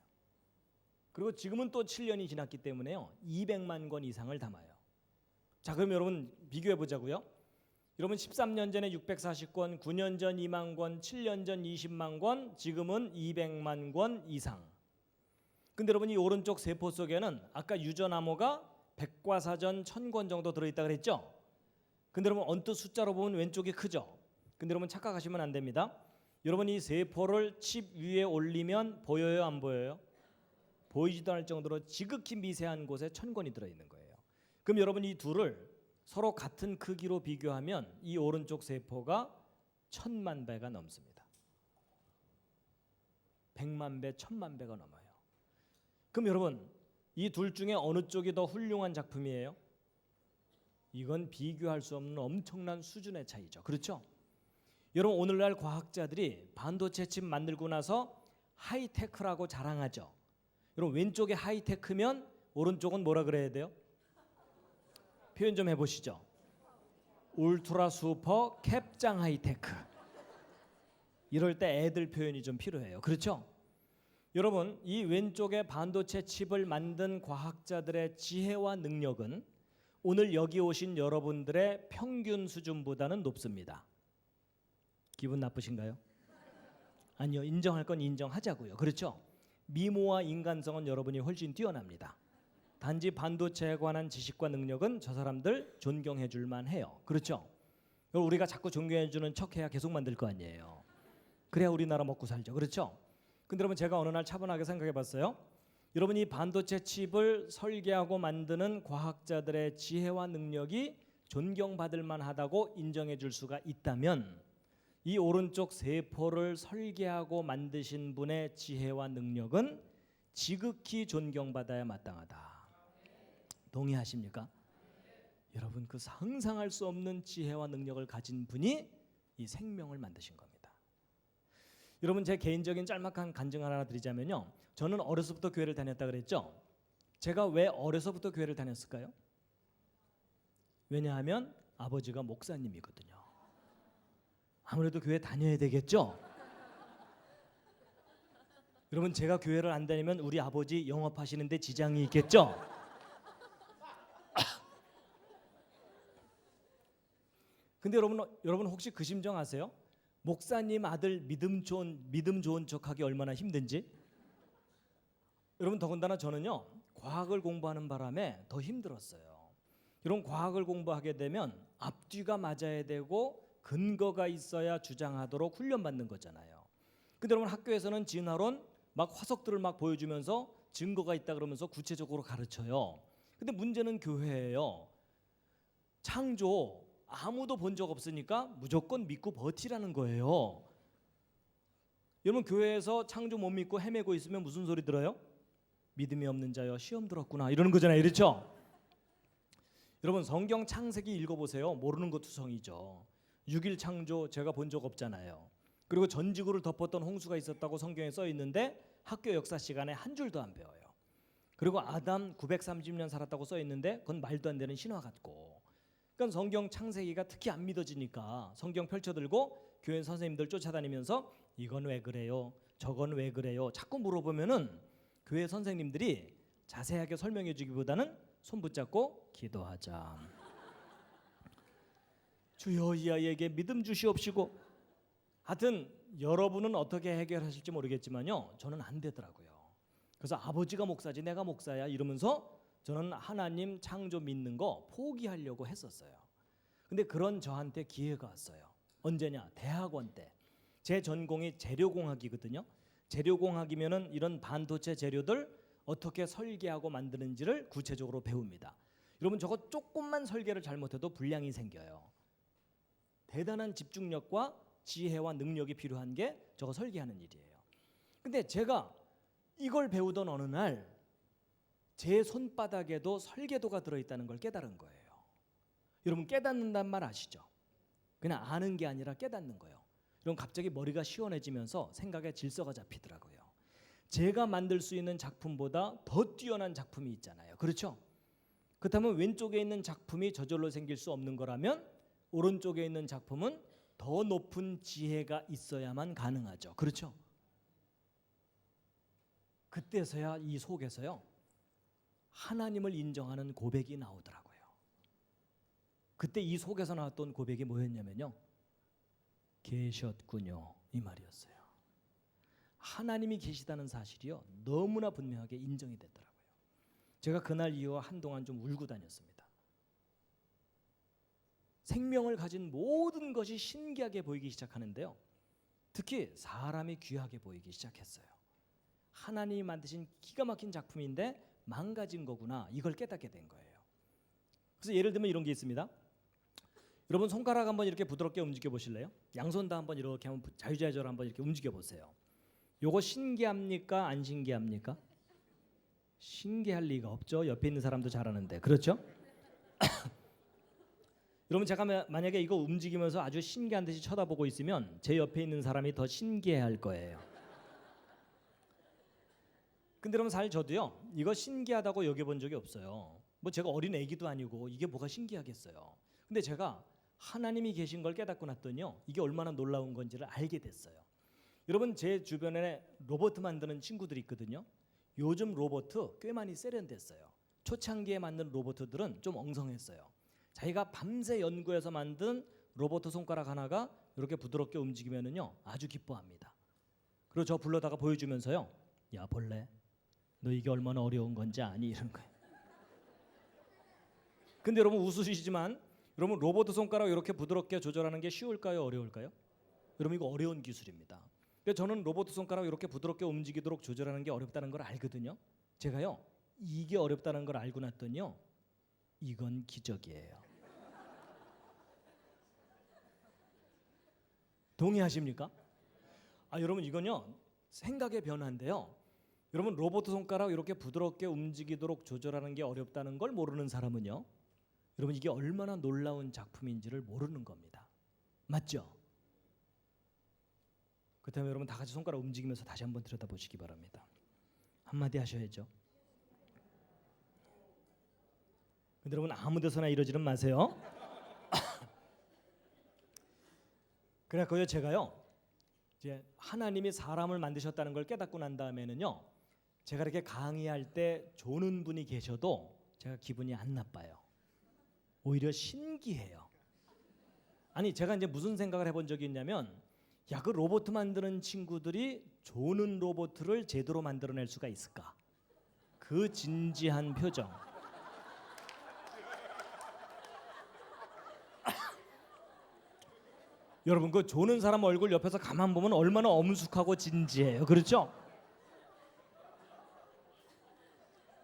그리고 지금은 또 7년이 지났기 때문에요 200만 권 이상을 담아요. 자, 그럼 여러분 비교해 보자고요. 여러분 13년 전에 640권, 9년 전 2만 권, 7년 전 20만 권, 지금은 200만 권 이상. 근데 여러분 이 오른쪽 세포 속에는 아까 유전암호가 백과사전 1000권 정도 들어있다 그랬죠? 근데 여러분 언뜻 숫자로 보면 왼쪽이 크죠? 근데 여러분 착각하시면 안 됩니다. 여러분 이 세포를 칩 위에 올리면 보여요, 안 보여요? 보이지도 않을 정도로 지극히 미세한 곳에 1000권이 들어있는 거예요. 그럼 여러분 이 둘을 서로 같은 크기로 비교하면 이 오른쪽 세포가 1000만 배가 넘습니다. 100만 배, 1000만 배가 넘어요. 그럼 여러분 이 둘 중에 어느 쪽이 더 훌륭한 작품이에요? 이건 비교할 수 없는 엄청난 수준의 차이죠. 그렇죠? 여러분 오늘날 과학자들이 반도체 칩 만들고 나서 하이테크라고 자랑하죠. 여러분 왼쪽이 하이테크면 오른쪽은 뭐라 그래야 돼요? 표현 좀 해보시죠. 울트라 슈퍼 캡장 하이테크. 이럴 때 애들 표현이 좀 필요해요. 그렇죠? 여러분 이 왼쪽에 반도체 칩을 만든 과학자들의 지혜와 능력은 오늘 여기 오신 여러분들의 평균 수준보다는 높습니다. 기분 나쁘신가요? 아니요, 인정할 건 인정하자고요. 그렇죠? 미모와 인간성은 여러분이 훨씬 뛰어납니다. 단지 반도체에 관한 지식과 능력은 저 사람들 존경해 줄 만해요. 그렇죠? 우리가 자꾸 존경해 주는 척해야 계속 만들 거 아니에요. 그래야 우리나라 먹고 살죠. 그렇죠? 근데 여러분, 제가 어느 날 차분하게 생각해 봤어요. 여러분, 이 반도체 칩을 설계하고 만드는 과학자들의 지혜와 능력이 존경받을 만하다고 인정해 줄 수가 있다면, 이 오른쪽 세포를 설계하고 만드신 분의 지혜와 능력은 지극히 존경받아야 마땅하다. 동의하십니까? 여러분, 그 상상할 수 없는 지혜와 능력을 가진 분이 이 생명을 만드신 겁니다. 여러분, 제 개인적인 짤막한 간증 하나 드리자면요, 저는 어려서부터 교회를 다녔다 그랬죠. 제가 왜 어려서부터 교회를 다녔을까요? 왜냐하면 아버지가 목사님이거든요. 아무래도 교회 다녀야 되겠죠. 여러분, 제가 교회를 안 다니면 우리 아버지 영업하시는데 지장이 있겠죠. 근데 여러분 혹시 그 심정 아세요? 목사님 아들 믿음 좋은 척하기 얼마나 힘든지. 여러분, 더군다나 저는요, 과학을 공부하는 바람에 더 힘들었어요. 여러분, 과학을 공부하게 되면 앞뒤가 맞아야 되고 근거가 있어야 주장하도록 훈련받는 거잖아요. 근데 여러분, 학교에서는 진화론 막 화석들을 막 보여주면서 증거가 있다 그러면서 구체적으로 가르쳐요. 근데 문제는 교회예요. 창조 아무도 본 적 없으니까 무조건 믿고 버티라는 거예요. 여러분, 교회에서 창조 못 믿고 헤매고 있으면 무슨 소리 들어요? 믿음이 없는 자여 시험 들었구나 이러는 거잖아요. 그렇죠? 여러분, 성경 창세기 읽어보세요. 모르는 거 투성이죠. 6일 창조 제가 본 적 없잖아요. 그리고 전 지구를 덮었던 홍수가 있었다고 성경에 써 있는데 학교 역사 시간에 한 줄도 안 배워요. 그리고 아담 930년 살았다고 써 있는데 그건 말도 안 되는 신화 같고. 그러니까 성경 창세기가 특히 안 믿어지니까 성경 펼쳐들고 교회 선생님들 쫓아다니면서 이건 왜 그래요? 저건 왜 그래요? 자꾸 물어보면은 교회 선생님들이 자세하게 설명해 주기보다는 손 붙잡고 기도하자. 주여 이 아이에게 믿음 주시옵시고. 하여튼 여러분은 어떻게 해결하실지 모르겠지만요, 저는 안 되더라고요. 그래서 아버지가 목사지 내가 목사야 이러면서 저는 하나님 창조 믿는 거 포기하려고 했었어요. 근데 그런 저한테 기회가 왔어요. 언제냐? 대학원 때. 제 전공이 재료공학이거든요. 재료공학이면은 이런 반도체 재료들 어떻게 설계하고 만드는지를 구체적으로 배웁니다. 여러분, 저거 조금만 설계를 잘못해도 불량이 생겨요. 대단한 집중력과 지혜와 능력이 필요한 게 저거 설계하는 일이에요. 근데 제가 이걸 배우던 어느 날 제 손바닥에도 설계도가 들어있다는 걸 깨달은 거예요. 여러분, 깨닫는단 말 아시죠? 그냥 아는 게 아니라 깨닫는 거예요. 여러분, 갑자기 머리가 시원해지면서 생각에 질서가 잡히더라고요. 제가 만들 수 있는 작품보다 더 뛰어난 작품이 있잖아요. 그렇죠? 그렇다면 왼쪽에 있는 작품이 저절로 생길 수 없는 거라면 오른쪽에 있는 작품은 더 높은 지혜가 있어야만 가능하죠. 그렇죠? 그때서야 이 속에서요, 하나님을 인정하는 고백이 나오더라고요. 그때 이 속에서 나왔던 고백이 뭐였냐면요, 계셨군요 이 말이었어요. 하나님이 계시다는 사실이요, 너무나 분명하게 인정이 됐더라고요. 제가 그날 이후 한동안 좀 울고 다녔습니다. 생명을 가진 모든 것이 신기하게 보이기 시작하는데요, 특히 사람이 귀하게 보이기 시작했어요. 하나님이 만드신 기가 막힌 작품인데 망가진 거구나, 이걸 깨닫게 된 거예요. 그래서 예를 들면 이런 게 있습니다. 여러분, 손가락 한번 이렇게 부드럽게 움직여 보실래요? 양손 다 한번 이렇게 한번 자유자재로 한번 이렇게 움직여 보세요. 요거 신기합니까? 안 신기합니까? 신기할 리가 없죠. 옆에 있는 사람도 잘하는데. 그렇죠? 여러분, 제가 만약에 이거 움직이면서 아주 신기한 듯이 쳐다보고 있으면 제 옆에 있는 사람이 더 신기해할 거예요. 근데 여러분, 사실 저도요, 이거 신기하다고 여겨본 적이 없어요. 뭐 제가 어린 애기도 아니고 이게 뭐가 신기하겠어요. 근데 제가 하나님이 계신 걸 깨닫고 났더니요, 이게 얼마나 놀라운 건지를 알게 됐어요. 여러분, 제 주변에 로봇 만드는 친구들이 있거든요. 요즘 로봇 꽤 많이 세련됐어요. 초창기에 만든 로봇들은 좀 엉성했어요. 자기가 밤새 연구해서 만든 로봇 손가락 하나가 이렇게 부드럽게 움직이면은요 아주 기뻐합니다. 그리고 저 불러다가 보여주면서요, 야 벌레, 너 이게 얼마나 어려운 건지 아니? 이런 거예요. 근데 여러분 웃으시지만 여러분 로봇 손가락 이렇게 부드럽게 조절하는 게 쉬울까요, 어려울까요? 여러분 이거 어려운 기술입니다. 근데 저는 로봇 손가락 이렇게 부드럽게 움직이도록 조절하는 게 어렵다는 걸 알거든요. 제가요 이게 어렵다는 걸 알고 났더니요, 이건 기적이에요. 동의하십니까? 여러분 이건요 생각의 변화인데요. 여러분 로봇 손가락 이렇게 부드럽게 움직이도록 조절하는 게 어렵다는 걸 모르는 사람은요, 여러분 이게 얼마나 놀라운 작품인지를 모르는 겁니다. 맞죠? 그렇다면 여러분 다 같이 손가락 움직이면서 다시 한번 들여다보시기 바랍니다. 한마디 하셔야죠. 근데 여러분 아무 데서나 이러지는 마세요. 그래서요 제가요 이제 하나님이 사람을 만드셨다는 걸 깨닫고 난 다음에는요, 제가 이렇게 강의할 때 조는 분이 계셔도 제가 기분이 안 나빠요. 오히려 신기해요. 아니 제가 이제 무슨 생각을 해본 적이 있냐면, 야 그 로봇 만드는 친구들이 조는 로봇을 제대로 만들어낼 수가 있을까? 그 진지한 표정. 여러분 그 조는 사람 얼굴 옆에서 가만 보면 얼마나 엄숙하고 진지해요. 그렇죠?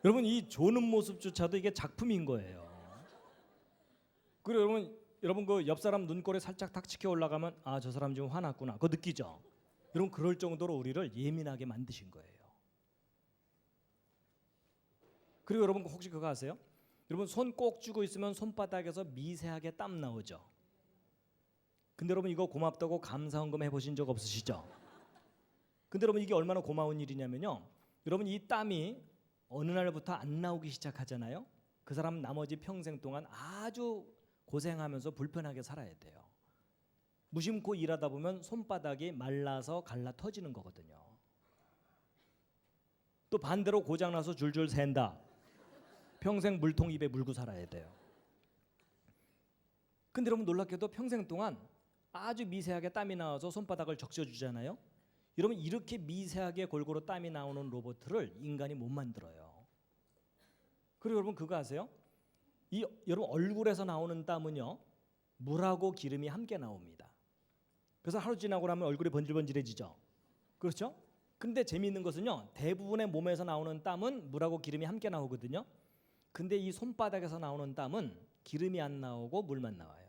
여러분 이 조는 모습조차도 이게 작품인 거예요. 그리고 여러분 그 옆 사람 눈꼬리 살짝 탁 치켜 올라가면 아 저 사람 지금 화났구나. 그거 느끼죠? 여러분 그럴 정도로 우리를 예민하게 만드신 거예요. 그리고 여러분 혹시 그거 아세요? 여러분 손 꼭 쥐고 있으면 손바닥에서 미세하게 땀 나오죠. 근데 여러분 이거 고맙다고 감사헌금 해보신 적 없으시죠? 근데 여러분 이게 얼마나 고마운 일이냐면요, 여러분 이 땀이 어느 날부터 안 나오기 시작하잖아요. 그 사람 나머지 평생 동안 아주 고생하면서 불편하게 살아야 돼요. 무심코 일하다 보면 손바닥이 말라서 갈라 터지는 거거든요. 또 반대로 고장나서 줄줄 샌다. 평생 물통 입에 물고 살아야 돼요. 근데 여러분 놀랍게도 평생 동안 아주 미세하게 땀이 나와서 손바닥을 적셔주잖아요. 여러분 이렇게 미세하게 골고루 땀이 나오는 로봇을 인간이 못 만들어요. 그리고 여러분 그거 아세요? 이 여러분 얼굴에서 나오는 땀은요 물하고 기름이 함께 나옵니다. 그래서 하루 지나고 나면 얼굴이 번질번질해지죠. 그렇죠? 근데 재미있는 것은요, 대부분의 몸에서 나오는 땀은 물하고 기름이 함께 나오거든요. 근데 이 손바닥에서 나오는 땀은 기름이 안 나오고 물만 나와요.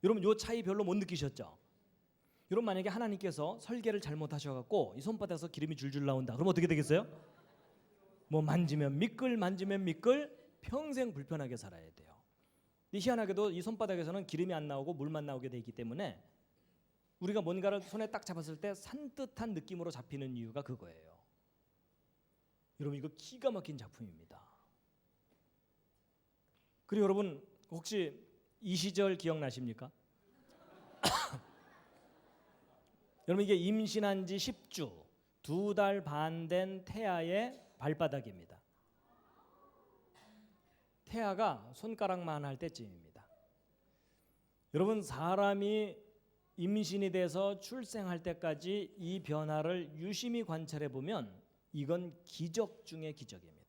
여러분 이 차이 별로 못 느끼셨죠? 여러분 만약에 하나님께서 설계를 잘못하셔갖고 이 손바닥에서 기름이 줄줄 나온다. 그럼 어떻게 되겠어요? 뭐 만지면 미끌 만지면 미끌 평생 불편하게 살아야 돼요. 희한하게도 이 손바닥에서는 기름이 안 나오고 물만 나오게 되기 때문에 우리가 뭔가를 손에 딱 잡았을 때 산뜻한 느낌으로 잡히는 이유가 그거예요. 여러분 이거 기가 막힌 작품입니다. 그리고 여러분 혹시 이 시절 기억나십니까? 여러분 이게 임신한 지 10주 2달 반 된 태아의 발바닥입니다. 태아가 손가락만 할 때쯤입니다. 여러분 사람이 임신이 돼서 출생할 때까지 이 변화를 유심히 관찰해 보면 이건 기적 중의 기적입니다.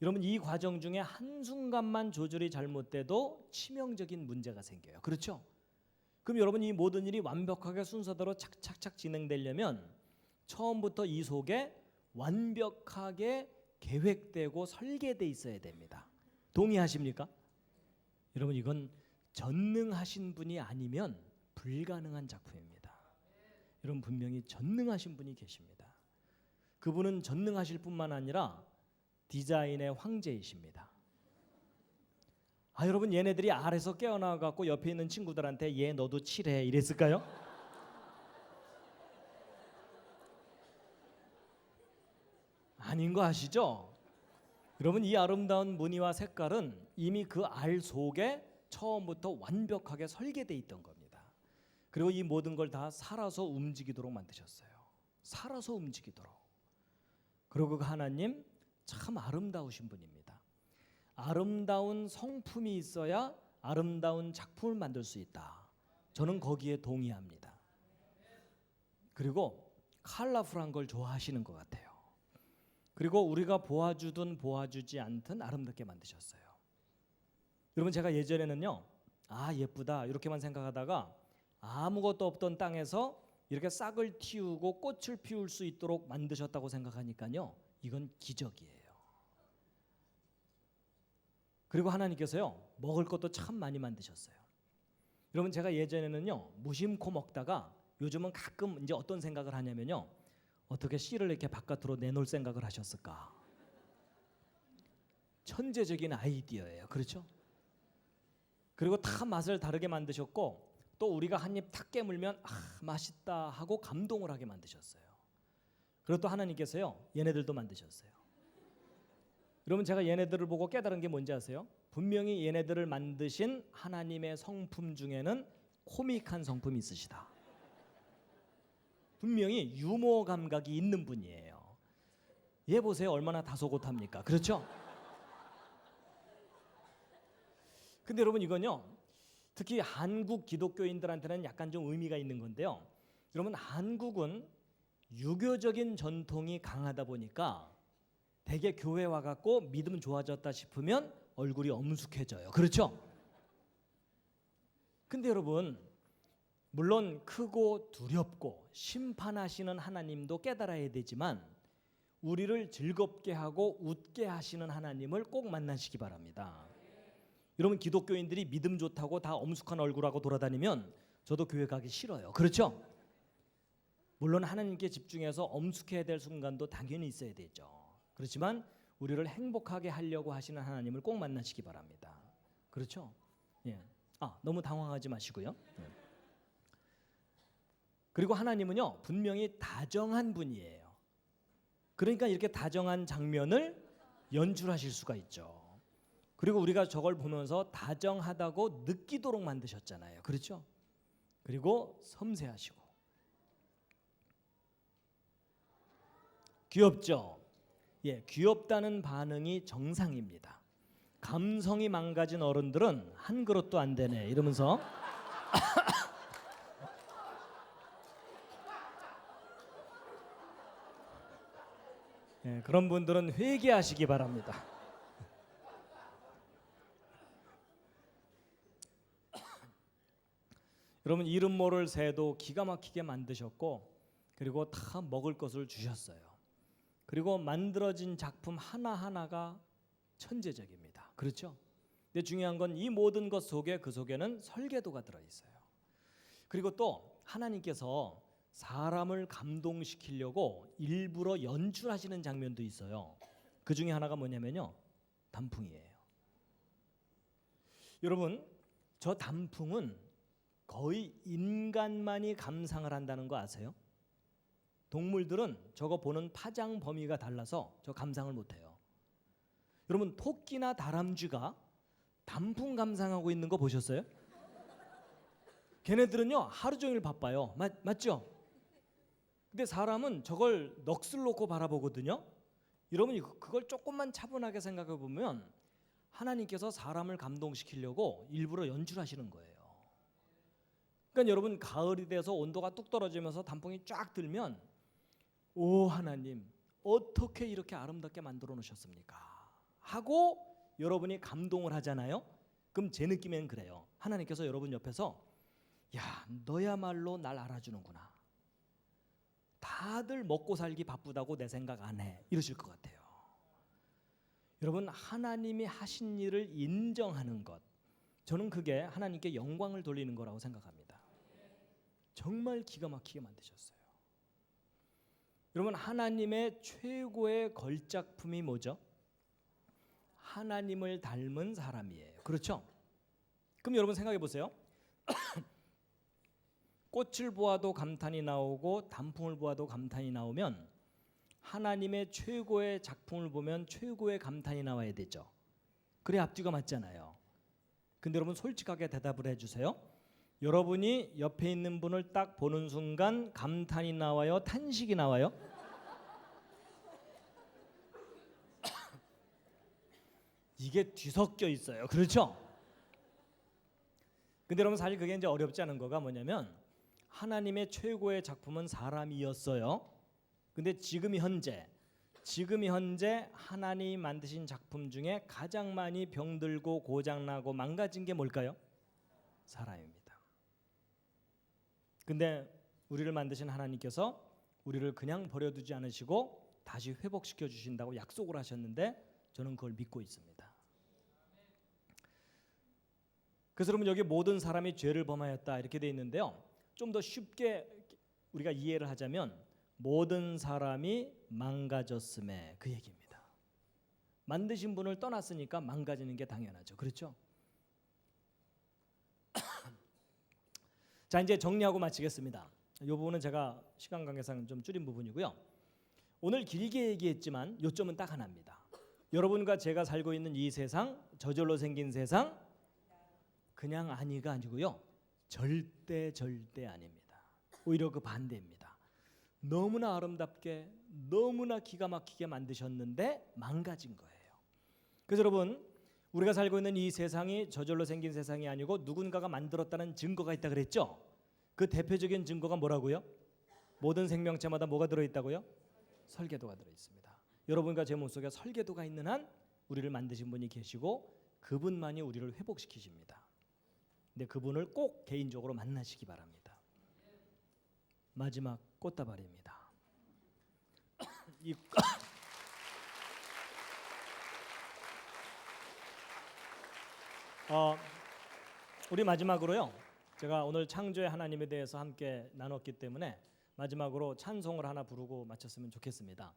여러분 이 과정 중에 한순간만 조절이 잘못돼도 치명적인 문제가 생겨요. 그렇죠? 그럼 여러분 이 모든 일이 완벽하게 순서대로 착착착 진행되려면 처음부터 이 속에 완벽하게 계획되고 설계돼 있어야 됩니다. 동의하십니까? 여러분 이건 전능하신 분이 아니면 불가능한 작품입니다. 여러분 분명히 전능하신 분이 계십니다. 그분은 전능하실 뿐만 아니라 디자인의 황제이십니다. 여러분 얘네들이 아래서 깨어나와 갖고 옆에 있는 친구들한테 얘 너도 칠해 이랬을까요? 아닌 거 아시죠? 여러분 이 아름다운 무늬와 색깔은 이미 그 알 속에 처음부터 완벽하게 설계되어 있던 겁니다. 그리고 이 모든 걸 다 살아서 움직이도록 만드셨어요. 살아서 움직이도록. 그리고 그 하나님 참 아름다우신 분입니다. 아름다운 성품이 있어야 아름다운 작품을 만들 수 있다. 저는 거기에 동의합니다. 그리고 컬러풀한 걸 좋아하시는 것 같아요. 그리고 우리가 보아주든 보아주지 않든 아름답게 만드셨어요. 여러분, 제가 예전에는요, 아 예쁘다 이렇게만 생각하다가 아무것도 없던 땅에서 이렇게 싹을 틔우고 꽃을 피울 수 있도록 만드셨다고 생각하니까요, 이건 기적이에요. 그리고 하나님께서요, 먹을 것도 참 많이 만드셨어요. 여러분, 제가 예전에는요 무심코 먹다가 요즘은 가끔 이제 어떤 생각을 하냐면요, 어떻게 씨를 이렇게 바깥으로 내놓을 생각을 하셨을까? 천재적인 아이디어예요. 그렇죠? 그리고 다 맛을 다르게 만드셨고, 또 우리가 한 입 탁 깨물면 아 맛있다 하고 감동을 하게 만드셨어요. 그리고 또 하나님께서요, 얘네들도 만드셨어요. 여러분, 제가 얘네들을 보고 깨달은 게 뭔지 아세요? 분명히 얘네들을 만드신 하나님의 성품 중에는 코믹한 성품이 있으시다. 분명히 유머 감각이 있는 분이에요. 얘 보세요, 얼마나 다소곳합니까? 그렇죠? 근데 여러분, 이건요 특히 한국 기독교인들한테는 약간 좀 의미가 있는 건데요. 여러분, 한국은 유교적인 전통이 강하다 보니까 대개 교회 와갖고 믿음 좋아졌다 싶으면 얼굴이 엄숙해져요. 그렇죠? 근데 여러분, 물론 크고 두렵고 심판하시는 하나님도 깨달아야 되지만 우리를 즐겁게 하고 웃게 하시는 하나님을 꼭 만나시기 바랍니다. 여러분, 기독교인들이 믿음 좋다고 다 엄숙한 얼굴하고 돌아다니면 저도 교회 가기 싫어요. 그렇죠? 물론 하나님께 집중해서 엄숙해야 될 순간도 당연히 있어야 되죠. 그렇지만 우리를 행복하게 하려고 하시는 하나님을 꼭 만나시기 바랍니다. 그렇죠? 예. 너무 당황하지 마시고요. 예. 그리고 하나님은요 분명히 다정한 분이에요. 그러니까 이렇게 다정한 장면을 연출하실 수가 있죠. 그리고 우리가 저걸 보면서 다정하다고 느끼도록 만드셨잖아요. 그렇죠? 그리고 섬세하시고 귀엽죠? 예, 귀엽다는 반응이 정상입니다. 감성이 망가진 어른들은 한 그릇도 안 되네 이러면서 예, 그런 분들은 회개하시기 바랍니다. 여러분, 이름 모를 새도 기가 막히게 만드셨고, 그리고 다 먹을 것을 주셨어요. 그리고 만들어진 작품 하나하나가 천재적입니다. 그렇죠? 근데 중요한 건 이 모든 것 속에, 그 속에는 설계도가 들어있어요. 그리고 또 하나님께서 사람을 감동시키려고 일부러 연출하시는 장면도 있어요. 그 중에 하나가 뭐냐면요, 단풍이에요. 여러분, 저 단풍은 거의 인간만이 감상을 한다는 거 아세요? 동물들은 저거 보는 파장 범위가 달라서 저 감상을 못해요. 여러분, 토끼나 다람쥐가 단풍 감상하고 있는 거 보셨어요? 걔네들은요 하루 종일 바빠요. 맞죠? 근데 사람은 저걸 넋을 놓고 바라보거든요. 여러분, 그걸 조금만 차분하게 생각해 보면 하나님께서 사람을 감동시키려고 일부러 연출하시는 거예요. 그러니까 여러분, 가을이 돼서 온도가 뚝 떨어지면서 단풍이 쫙 들면 오 하나님, 어떻게 이렇게 아름답게 만들어 놓으셨습니까? 하고 여러분이 감동을 하잖아요. 그럼 제 느낌엔 그래요. 하나님께서 여러분 옆에서 야, 너야말로 날 알아주는구나. 다들 먹고 살기 바쁘다고 내 생각 안 해. 이러실 것 같아요. 여러분, 하나님이 하신 일을 인정하는 것, 저는 그게 하나님께 영광을 돌리는 거라고 생각합니다. 정말 기가 막히게 만드셨어요. 여러분, 하나님의 최고의 걸작품이 뭐죠? 하나님을 닮은 사람이에요. 그렇죠? 그럼 여러분 생각해 보세요. 꽃을 보아도 감탄이 나오고 단풍을 보아도 감탄이 나오면 하나님의 최고의 작품을 보면 최고의 감탄이 나와야 되죠. 그래 앞뒤가 맞잖아요. 근데 여러분 솔직하게 대답을 해주세요. 여러분이 옆에 있는 분을 딱 보는 순간 감탄이 나와요? 탄식이 나와요? 이게 뒤섞여 있어요. 그렇죠? 근데 여러분 사실 그게 이제 어렵지 않은 거가 뭐냐면 하나님의 최고의 작품은 사람이었어요. 근데 지금 현재 하나님이 만드신 작품 중에 가장 많이 병들고 고장나고 망가진 게 뭘까요? 사람입니다. 근데 우리를 만드신 하나님께서 우리를 그냥 버려두지 않으시고 다시 회복시켜 주신다고 약속을 하셨는데 저는 그걸 믿고 있습니다. 그래서 여러분 여기 모든 사람이 죄를 범하였다 이렇게 돼 있는데요. 좀 더 쉽게 우리가 이해를 하자면 모든 사람이 망가졌음에 그 얘기입니다. 만드신 분을 떠났으니까 망가지는 게 당연하죠. 그렇죠? 자, 이제 정리하고 마치겠습니다. 이 부분은 제가 시간 관계상 좀 줄인 부분이고요. 오늘 길게 얘기했지만 요점은 딱 하나입니다. 여러분과 제가 살고 있는 이 세상, 저절로 생긴 세상 그냥 아니가 아니고요. 절대 아닙니다. 오히려 그 반대입니다. 너무나 아름답게 너무나 기가 막히게 만드셨는데 망가진 거예요. 그래서 여러분 우리가 살고 있는 이 세상이 저절로 생긴 세상이 아니고 누군가가 만들었다는 증거가 있다 그랬죠? 그 대표적인 증거가 뭐라고요? 모든 생명체마다 뭐가 들어있다고요? 설계도가 들어있습니다. 여러분과 제 몸속에 설계도가 있는 한 우리를 만드신 분이 계시고 그분만이 우리를 회복시키십니다. 근데 그분을 꼭 개인적으로 만나시기 바랍니다. 마지막 꽃다발입니다. 우리 마지막으로요. 제가 오늘 창조의 하나님에 대해서 함께 나눴기 때문에 마지막으로 찬송을 하나 부르고 마쳤으면 좋겠습니다.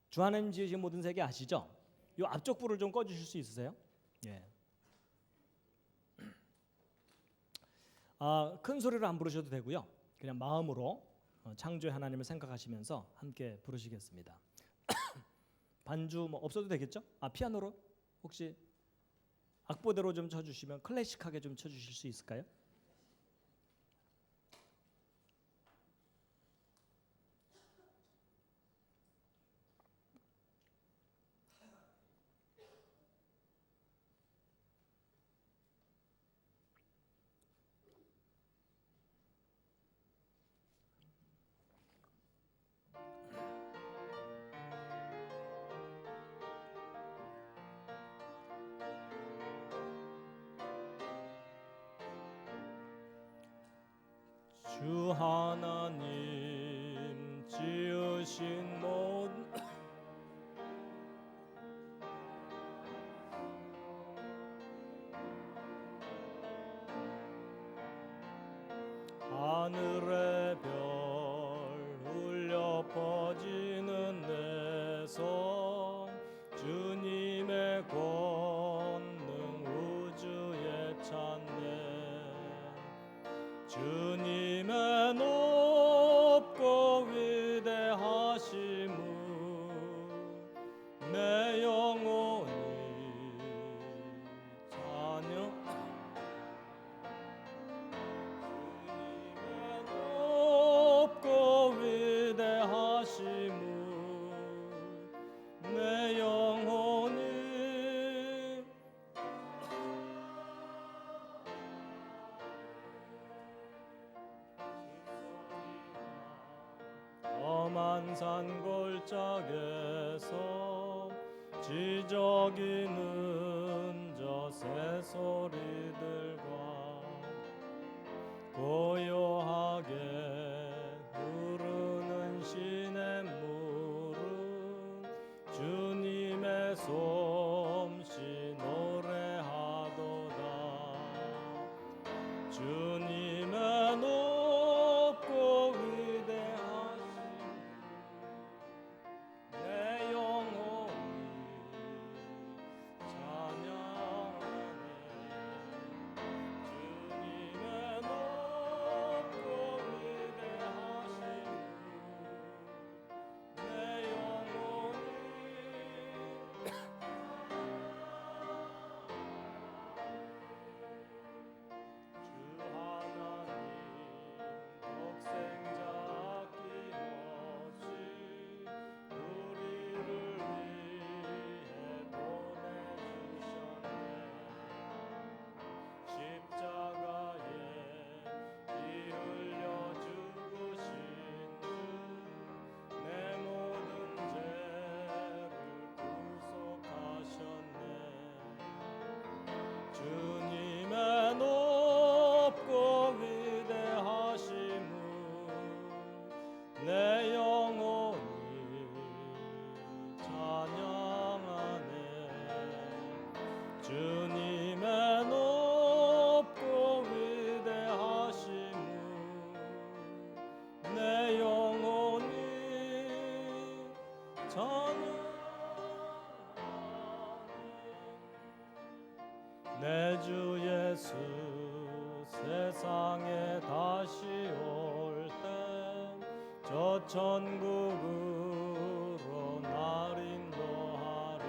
주 하나님 지으신 모든 세계 아시죠? 이 앞쪽 불을 좀 꺼주실 수 있으세요? 예. 큰 소리로 안 부르셔도 되고요. 그냥 마음으로 창조의 하나님을 생각하시면서 함께 부르시겠습니다. 반주 뭐 없어도 되겠죠? 피아노로 혹시 악보대로 좀 쳐주시면 클래식하게 좀 쳐주실 수 있을까요? 주 하나님 지으신 모든 하늘의 별 울려 퍼지는 내 손 주님의 권능 우주에 찬네 주님의 높고 위대하심을 내 영혼이 찬양 주님의 높고 위대하심을 내 영혼이 험한 산 골짜기에서 지저귀는 저 새소리들과 고요하게 흐르는 시냇물은 주님의 솜씨 노래하도다 주님의 높고 내 영혼이 찬양하네 주님의 높고 위대하심을 내 영혼이 주 내 주 예수 세상에 다시 올 때 저 천국으로 날 인도하리.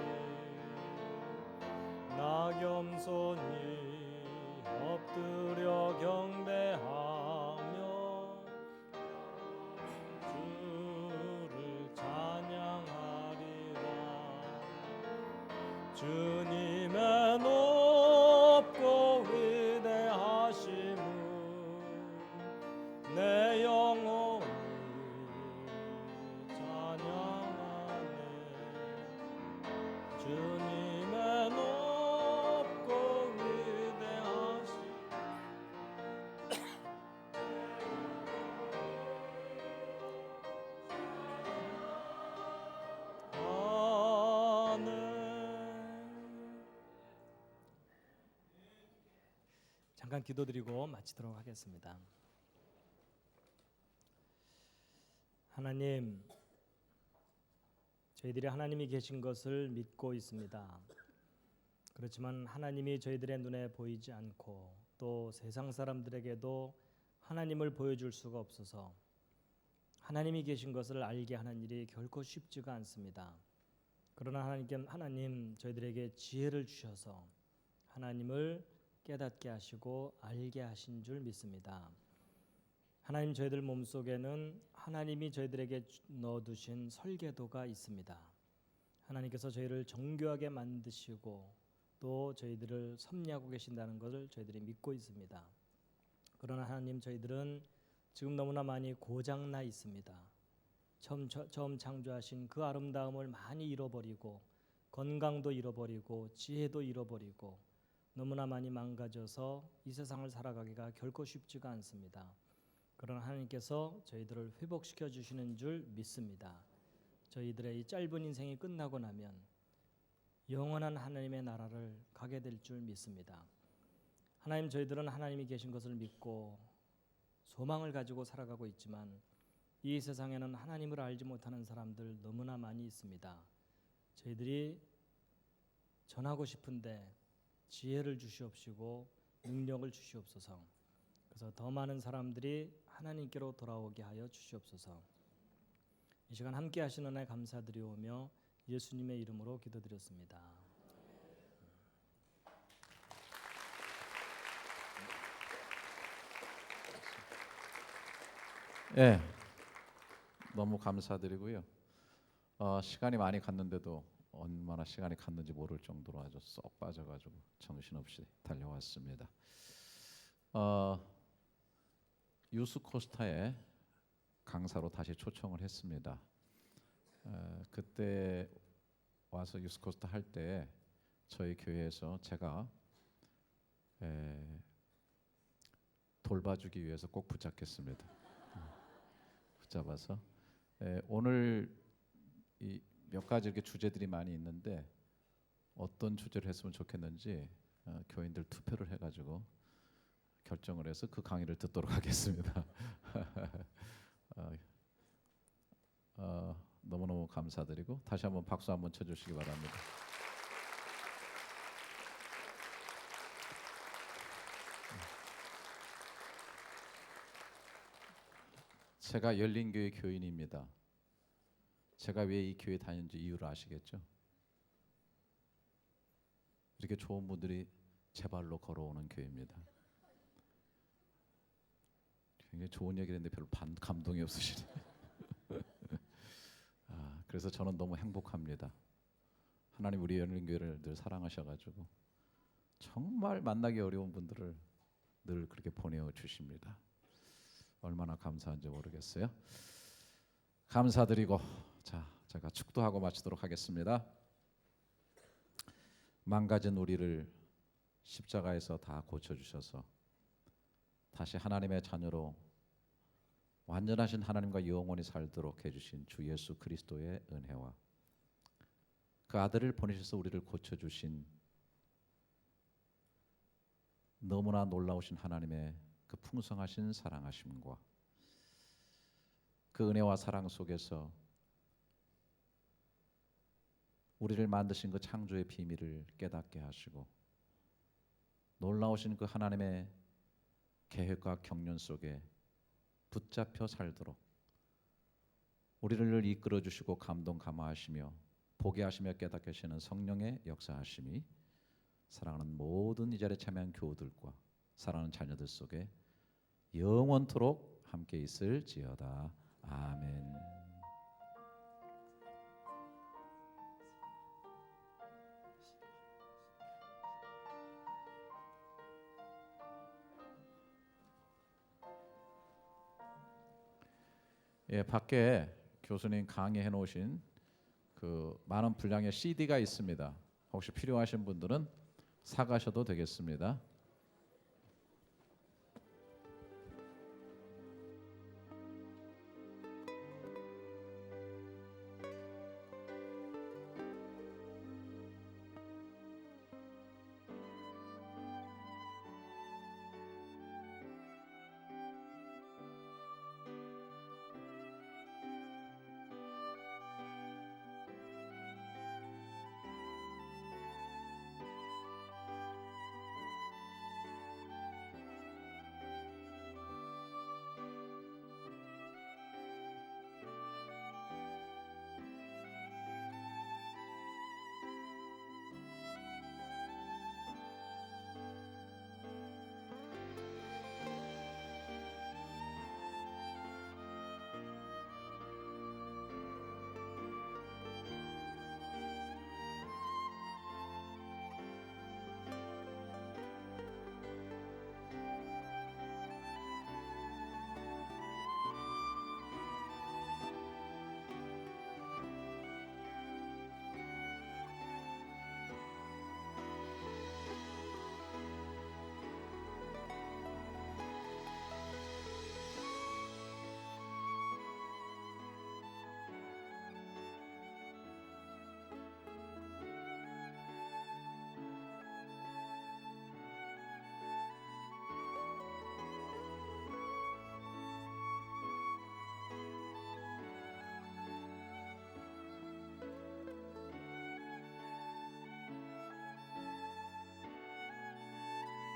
나 겸손히 엎드려 경배하며 주를 찬양하리라. 주님의 높고 위대하심을 내 영혼이 찬양하네. 주님의 높고 위대하심 잠깐 기도드리고 마치도록 하겠습니다. 하나님, 저희들이 하나님이 계신 것을 믿고 있습니다. 그렇지만 하나님이 저희들의 눈에 보이지 않고 또 세상 사람들에게도 하나님을 보여줄 수가 없어서 하나님이 계신 것을 알게 하는 일이 결코 쉽지가 않습니다. 그러나 하나님 저희들에게 지혜를 주셔서 하나님을 깨닫게 하시고 알게 하신 줄 믿습니다. 하나님, 저희들 몸속에는 하나님이 저희들에게 넣어두신 설계도가 있습니다. 하나님께서 저희를 정교하게 만드시고 또 저희들을 섭리하고 계신다는 것을 저희들이 믿고 있습니다. 그러나 하나님, 저희들은 지금 너무나 많이 고장나 있습니다. 처음 창조하신 그 아름다움을 많이 잃어버리고 건강도 잃어버리고 지혜도 잃어버리고 너무나 많이 망가져서 이 세상을 살아가기가 결코 쉽지가 않습니다. 그러나 하나님께서 저희들을 회복시켜 주시는 줄 믿습니다. 저희들의 이 짧은 인생이 끝나고 나면 영원한 하나님의 나라를 가게 될 줄 믿습니다. 하나님, 저희들은 하나님이 계신 것을 믿고 소망을 가지고 살아가고 있지만 이 세상에는 하나님을 알지 못하는 사람들 너무나 많이 있습니다. 저희들이 전하고 싶은데 지혜를 주시옵시고 능력을 주시옵소서. 그래서 더 많은 사람들이 하나님께로 돌아오게 하여 주시옵소서. 이 시간 함께 하시는 은혜 감사드리오며 예수님의 이름으로 기도드렸습니다. 예, 너무 감사드리고요. 시간이 많이 갔는데도 얼마나 시간이 갔는지 모를 정도로 아주 쏙 빠져가지고 정신없이 달려왔습니다. 유스코스타에 강사로 다시 초청을 했습니다. 그때 와서 유스코스타 할 때 저희 교회에서 제가 돌봐주기 위해서 꼭 붙잡겠습니다. 붙잡아서 오늘 이 몇 가지 이렇게 주제들이 많이 있는데 어떤 주제를 했으면 좋겠는지 교인들 투표를 해가지고 결정을 해서 그 강의를 듣도록 하겠습니다. 너무너무 감사드리고 다시 한번 박수 한번 쳐주시기 바랍니다. 제가 열린교회 교인입니다. 제가 왜 이 교회 다니는지 이유를 아시겠죠? 이렇게 좋은 분들이 제 발로 걸어오는 교회입니다. 굉장히 좋은 얘기를 했는데 별로 감동이 없으시네. 그래서 저는 너무 행복합니다. 하나님 우리 열린교회를 늘 사랑하셔가지고 정말 만나기 어려운 분들을 늘 그렇게 보내주십니다. 얼마나 감사한지 모르겠어요. 감사드리고 제가 축도하고 마치도록 하겠습니다. 망가진 우리를 십자가에서 다 고쳐주셔서 다시 하나님의 자녀로 완전하신 하나님과 영원히 살도록 해주신 주 예수 그리스도의 은혜와 그 아들을 보내셔서 우리를 고쳐주신 너무나 놀라우신 하나님의 그 풍성하신 사랑하심과 그 은혜와 사랑 속에서 우리를 만드신 그 창조의 비밀을 깨닫게 하시고 놀라우신 그 하나님의 계획과 경륜 속에 붙잡혀 살도록 우리를 이끌어 주시고 감동 감화하시며 보게 하시며 깨닫게 하시는 성령의 역사하심이 사랑하는 모든 이 자리에 참여한 교우들과 사랑하는 자녀들 속에 영원토록 함께 있을지어다. 아멘. 예, 밖에 교수님 강의해 놓으신 그 많은 분량의 CD가 있습니다. 혹시 필요하신 분들은 사가셔도 되겠습니다.